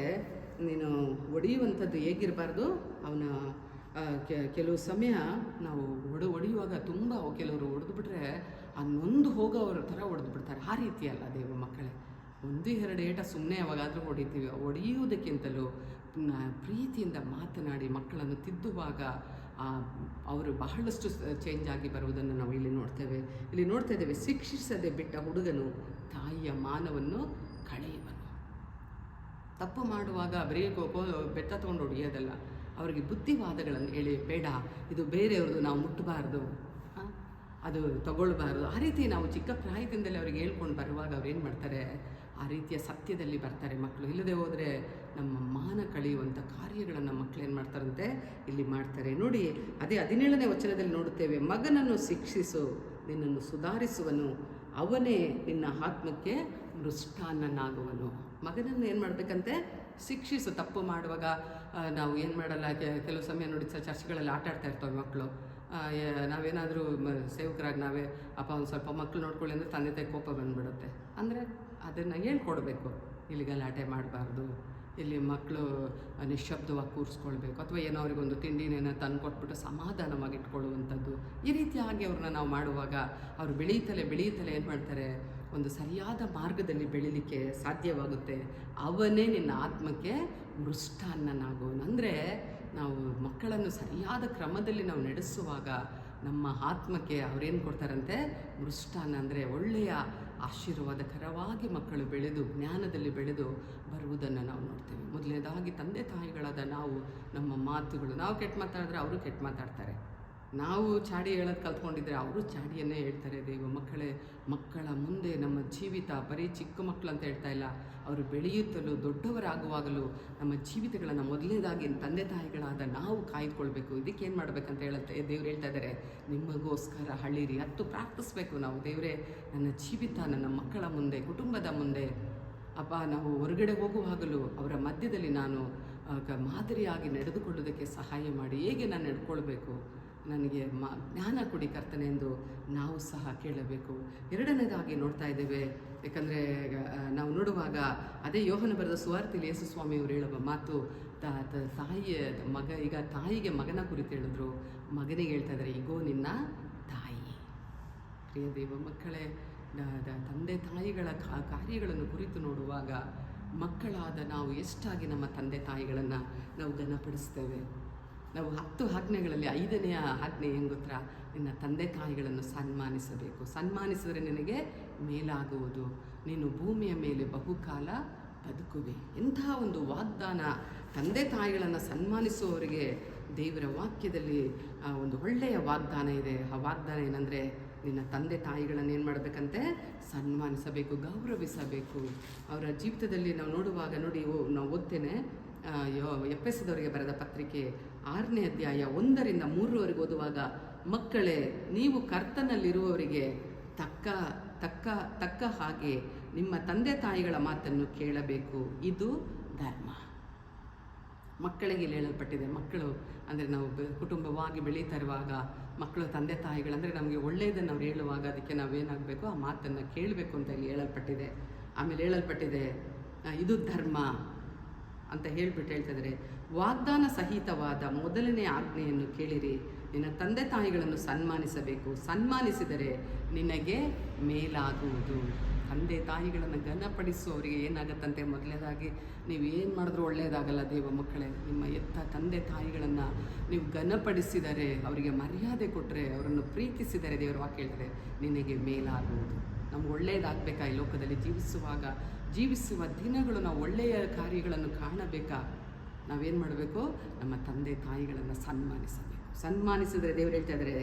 ನೀನು ಹೊಡೆಯುವಂಥದ್ದು ಹೇಗಿರಬಾರ್ದು, ಅವನ ಕೆಲವು ಸಮಯ ನಾವು ಹೊಡೆಯುವಾಗ ತುಂಬ ಕೆಲವರು ಹೊಡೆದುಬಿಟ್ರೆ ಆ ನೊಂದು ಹೋಗೋವ್ರ ಥರ ಹೊಡೆದು ಆ ರೀತಿ ಅಲ್ಲ ದೇವ ಮಕ್ಕಳೇ. 1-2 ಏಟ ಸುಮ್ಮನೆ ಯಾವಾಗಾದರೂ ಹೊಡಿತೀವಿ. ಹೊಡೆಯುವುದಕ್ಕಿಂತಲೂ ಪ್ರೀತಿಯಿಂದ ಮಾತನಾಡಿ ಮಕ್ಕಳನ್ನು ತಿದ್ದುವಾಗ ಅವರು ಬಹಳಷ್ಟು ಚೇಂಜ್ ಆಗಿ ಬರುವುದನ್ನು ನಾವು ಇಲ್ಲಿ ನೋಡ್ತೇವೆ. ಇಲ್ಲಿ ನೋಡ್ತಾ ಇದ್ದೇವೆ, ಶಿಕ್ಷಿಸದೆ ಬಿಟ್ಟ ಹುಡುಗನು ತಾಯಿಯ ಮಾನವನ್ನು ಕಳೆಯುವನು. ತಪ್ಪು ಮಾಡುವಾಗ ಬರೀ ಬೆತ್ತ ತೊಗೊಂಡು ಹೊಡೆಯೋದಲ್ಲ, ಅವರಿಗೆ ಬುದ್ಧಿವಾದಗಳನ್ನು ಹೇಳಿ, ಬೇಡ ಇದು ಬೇರೆಯವ್ರದ್ದು, ನಾವು ಮುಟ್ಟಬಾರ್ದು, ಅದು ತಗೊಳ್ಬಾರ್ದು, ಆ ರೀತಿ ನಾವು ಚಿಕ್ಕ ಪ್ರಾಯದಿಂದಲೇ ಅವ್ರಿಗೆ ಹೇಳ್ಕೊಂಡು ಬರುವಾಗ ಅವ್ರು ಏನು ಮಾಡ್ತಾರೆ, ಆ ರೀತಿಯ ಸತ್ಯದಲ್ಲಿ ಬರ್ತಾರೆ ಮಕ್ಕಳು. ಇಲ್ಲದೆ ಹೋದರೆ ನಮ್ಮ ಮಾನ ಕಳೆಯುವಂಥ ಕಾರ್ಯಗಳನ್ನು ಮಕ್ಕಳು ಏನು ಮಾಡ್ತಾರಂತೆ ಇಲ್ಲಿ ಮಾಡ್ತಾರೆ. ನೋಡಿ, ಅದೇ 17ನೇ ವಚನದಲ್ಲಿ ನೋಡುತ್ತೇವೆ, ಮಗನನ್ನು ಶಿಕ್ಷಿಸು, ನಿನ್ನನ್ನು ಸುಧಾರಿಸುವನು, ಅವನೇ ನಿನ್ನ ಆತ್ಮಕ್ಕೆ ಮೃಷ್ಟಾನ್ನನಾಗುವನು. ಮಗನನ್ನು ಏನು ಮಾಡಬೇಕಂತೆ, ಶಿಕ್ಷಿಸು. ತಪ್ಪು ಮಾಡುವಾಗ ನಾವು ಏನು ಮಾಡಲ್ಲ, ಕೆಲವು ಸಮಯ ನೋಡಿ ಚರ್ಚ್ಗಳಲ್ಲಿ ಆಟ ಆಡ್ತಾ ಇರ್ತವೆ ಮಕ್ಕಳು. ನಾವೇನಾದರೂ ಸೇವಕರಾಗಿ ನಾವೇ ಅಪ್ಪ ಒಂದು ಸ್ವಲ್ಪ ಮಕ್ಕಳು ನೋಡ್ಕೊಳ್ಳಿ ಅಂದರೆ ತಂದೆ ತಾಯಿ ಕೋಪ ಬಂದುಬಿಡುತ್ತೆ. ಅಂದರೆ ಅದನ್ನು ಹೇಳ್ಕೊಡ್ಬೇಕು, ಇಲ್ಲಿ ಗಲಾಟೆ ಮಾಡಬಾರ್ದು, ಇಲ್ಲಿ ಮಕ್ಕಳು ನಿಶ್ಶಬ್ದವಾಗಿ ಕೂರಿಸ್ಕೊಳ್ಬೇಕು, ಅಥವಾ ಏನೋ ಅವ್ರಿಗೊಂದು ತಿಂಡಿನೇನೋ ತಂದು ಕೊಟ್ಬಿಟ್ಟು ಸಮಾಧಾನವಾಗಿ ಇಟ್ಕೊಳ್ಳುವಂಥದ್ದು. ಈ ರೀತಿಯಾಗಿ ಅವ್ರನ್ನ ನಾವು ಮಾಡುವಾಗ ಅವರು ಬೆಳೀತಲೇ ಏನು ಮಾಡ್ತಾರೆ, ಒಂದು ಸರಿಯಾದ ಮಾರ್ಗದಲ್ಲಿ ಬೆಳೀಲಿಕ್ಕೆ ಸಾಧ್ಯವಾಗುತ್ತೆ. ಅವನೇ ನಿನ್ನ ಆತ್ಮಕ್ಕೆ ಮೃಷ್ಟಾನ್ನನಾಗುವನು. ಅಂದರೆ ನಾವು ಮಕ್ಕಳನ್ನು ಸರಿಯಾದ ಕ್ರಮದಲ್ಲಿ ನಾವು ನಡೆಸುವಾಗ ನಮ್ಮ ಆತ್ಮಕ್ಕೆ ಅವರೇನು ಕೊಡ್ತಾರಂತೆ, ಮೃಷ್ಟಾನ್ನ ಅಂದರೆ ಒಳ್ಳೆಯ ಆಶೀರ್ವಾದಕರವಾಗಿ ಮಕ್ಕಳು ಬೆಳೆದು ಜ್ಞಾನದಲ್ಲಿ ಬೆಳೆದು ಬರುವುದನ್ನು ನಾವು ನೋಡ್ತೇವೆ. ಮೊದಲನೇದಾಗಿ ತಂದೆ ತಾಯಿಗಳಾದ ನಾವು, ನಮ್ಮ ಮಾತುಗಳು, ನಾವು ಕೆಟ್ಟ ಮಾತಾಡಿದ್ರೆ ಅವರು ಕೆಟ್ಟ ಮಾತಾಡ್ತಾರೆ, ನಾವು ಚಾಡಿ ಹೇಳೋದು ಕಲ್ತ್ಕೊಂಡಿದ್ರೆ ಅವರು ಚಾಡಿಯನ್ನೇ ಹೇಳ್ತಾರೆ. ದೇವ ಮಕ್ಕಳೇ, ಮಕ್ಕಳ ಮುಂದೆ ನಮ್ಮ ಜೀವಿತ ಬರೀ ಚಿಕ್ಕ ಮಕ್ಕಳು ಅಂತ ಹೇಳ್ತಾ ಇಲ್ಲ, ಅವರು ಬೆಳೆಯುತ್ತಲೂ ದೊಡ್ಡವರಾಗುವಾಗಲೂ ನಮ್ಮ ಜೀವಿತಗಳನ್ನು ಮೊದಲನೇದಾಗಿ ತಂದೆ ತಾಯಿಗಳಾದ ನಾವು ಕಾಯ್ದುಕೊಳ್ಬೇಕು. ಇದಕ್ಕೇನು ಮಾಡಬೇಕಂತ ಹೇಳುತ್ತೆ ದೇವ್ರು ಹೇಳ್ತಾ ಇದ್ದಾರೆ, ನಿಮಗೋಸ್ಕರ ಹಳ್ಳಿರಿ, ಪ್ರಾರ್ಥಿಸ್ಬೇಕು ನಾವು. ದೇವರೇ, ನನ್ನ ಜೀವಿತ ನನ್ನ ಮಕ್ಕಳ ಮುಂದೆ, ಕುಟುಂಬದ ಮುಂದೆ ಅಪ್ಪ, ನಾವು ಹೊರಗಡೆ ಹೋಗುವಾಗಲೂ ಅವರ ಮಧ್ಯದಲ್ಲಿ ನಾನು ಮಾದರಿಯಾಗಿ ನಡೆದುಕೊಳ್ಳೋದಕ್ಕೆ ಸಹಾಯ ಮಾಡಿ. ಹೇಗೆ ನಾನು ನಡ್ಕೊಳ್ಬೇಕು, ನನಗೆ ಜ್ಞಾನ ಕೊಡಿ ಕರ್ತನೆ ಎಂದು ನಾವು ಸಹ ಕೇಳಬೇಕು. ಎರಡನೇದಾಗಿ ನೋಡ್ತಾ ಇದ್ದೇವೆ, ಯಾಕಂದರೆ ನಾವು ನೋಡುವಾಗ ಅದೇ ಯೋಹನ ಬರೆದ ಸುವಾರ್ತೆಯಲ್ಲಿ ಯೇಸು ಸ್ವಾಮಿಯವರು ಹೇಳುವ ಮಾತು, ತಾಯಿಯ ಮಗ, ಈಗ ತಾಯಿಗೆ ಮಗನ ಕುರಿತು ಹೇಳಿದ್ರು, ಮಗನಿಗೆ ಹೇಳ್ತಾ ಇದ್ದಾರೆ, ಇಗೋ ನಿನ್ನ ತಾಯಿ. ಪ್ರಿಯ ದೇವ ಮಕ್ಕಳೇ, ತಂದೆ ತಾಯಿಗಳ ಕಾರ್ಯಗಳನ್ನು ಕುರಿತು ನೋಡುವಾಗ ಮಕ್ಕಳಾದ ನಾವು ಎಷ್ಟಾಗಿ ನಮ್ಮ ತಂದೆ ತಾಯಿಗಳನ್ನು ನಾವು ಘನಪಡಿಸ್ತೇವೆ. ನಾವು 10 ಆಜ್ಞೆಗಳಲ್ಲಿ 5ನೆಯ ಆಜ್ಞೆ ಏನು ಗೊತ್ತಾ, ನಿನ್ನ ತಂದೆ ತಾಯಿಗಳನ್ನು ಸನ್ಮಾನಿಸಬೇಕು, ಸನ್ಮಾನಿಸಿದರೆ ನಿನಗೆ ಮೇಲಾಗುವುದು, ನೀನು ಭೂಮಿಯ ಮೇಲೆ ಬಹುಕಾಲ ಬದುಕುವೆ. ಎಂಥ ಒಂದು ವಾಗ್ದಾನ! ತಂದೆ ತಾಯಿಗಳನ್ನು ಸನ್ಮಾನಿಸುವವರಿಗೆ ದೇವರ ವಾಕ್ಯದಲ್ಲಿ ಒಂದು ಒಳ್ಳೆಯ ವಾಗ್ದಾನ ಇದೆ. ಆ ವಾಗ್ದಾನ ಏನಂದರೆ, ನಿನ್ನ ತಂದೆ ತಾಯಿಗಳನ್ನು ಏನು ಮಾಡಬೇಕಂತೆ, ಸನ್ಮಾನಿಸಬೇಕು, ಗೌರವಿಸಬೇಕು. ಅವರ ಜೀವಿತದಲ್ಲಿ ನಾವು ನೋಡುವಾಗ ನೋಡಿ, ನಾವು ಓದ್ತೇನೆ, ಎಫೆಸದವರಿಗೆ ಬರೆದ ಪತ್ರಿಕೆ 6ನೇ ಅಧ್ಯಾಯ 1ರಿಂದ 3 ಓದುವಾಗ, ಮಕ್ಕಳೇ, ನೀವು ಕರ್ತನಲ್ಲಿರುವವರಿಗೆ ತಕ್ಕ ಹಾಗೆ ನಿಮ್ಮ ತಂದೆ ತಾಯಿಗಳ ಮಾತನ್ನು ಕೇಳಬೇಕು, ಇದು ಧರ್ಮ. ಮಕ್ಕಳಿಗೆ ಇಲ್ಲಿ ಹೇಳಲ್ಪಟ್ಟಿದೆ. ಮಕ್ಕಳು ಅಂದರೆ ನಾವು ಕುಟುಂಬವಾಗಿ ಬೆಳೀತಾ ಇರುವಾಗ ಮಕ್ಕಳು ತಂದೆ ತಾಯಿಗಳಂದರೆ ನಮಗೆ ಒಳ್ಳೆಯದನ್ನು ಅವ್ರು ಹೇಳುವಾಗ ಅದಕ್ಕೆ ನಾವೇನಾಗಬೇಕು, ಆ ಮಾತನ್ನು ಕೇಳಬೇಕು ಅಂತ ಇಲ್ಲಿ ಹೇಳಲ್ಪಟ್ಟಿದೆ. ಆಮೇಲೆ ಹೇಳಲ್ಪಟ್ಟಿದೆ ಇದು ಧರ್ಮ ಅಂತ ಹೇಳ್ತಿದ್ದಾರೆ, ವಾಗ್ದಾನ ಸಹಿತವಾದ ಮೊದಲನೇ ಆಜ್ಞೆಯನ್ನು ಕೇಳಿರಿ, ನಿನ್ನ ತಂದೆ ತಾಯಿಗಳನ್ನು ಸನ್ಮಾನಿಸಬೇಕು, ಸನ್ಮಾನಿಸಿದರೆ ನಿನಗೆ ಮೇಲಾಗುವುದು. ತಂದೆ ತಾಯಿಗಳನ್ನು ಘನಪಡಿಸುವವರಿಗೆ ಏನಾಗತ್ತಂತೆ, ಮೊದಲನೇದಾಗಿ ನೀವು ಏನು ಮಾಡಿದ್ರೂ ಒಳ್ಳೆಯದಾಗಲ್ಲ ದೇವ ಮಕ್ಕಳೇ. ನಿಮ್ಮ ಎತ್ತ ತಂದೆ ತಾಯಿಗಳನ್ನು ನೀವು ಘನಪಡಿಸಿದರೆ, ಅವರಿಗೆ ಮರ್ಯಾದೆ ಕೊಟ್ಟರೆ, ಅವರನ್ನು ಪ್ರೀತಿಸಿದರೆ, ದೇವರ ವಾಕ್ಯ ಹೇಳ್ತಾರೆ ನಿನಗೆ ಮೇಲಾಗುವುದು. ನಮ್ಗೆ ಒಳ್ಳೆಯದಾಗಬೇಕಾ ಈ ಲೋಕದಲ್ಲಿ ಜೀವಿಸುವ ದಿನಗಳು ನಾವು ಒಳ್ಳೆಯ ಕಾರ್ಯಗಳನ್ನು ಕಾಣಬೇಕಾ, ನಾವೇನು ಮಾಡಬೇಕು, ನಮ್ಮ ತಂದೆ ತಾಯಿಗಳನ್ನು ಸನ್ಮಾನಿಸಿದರೆ ದೇವರು ಹೇಳ್ತಾ ಇದ್ದಾರೆ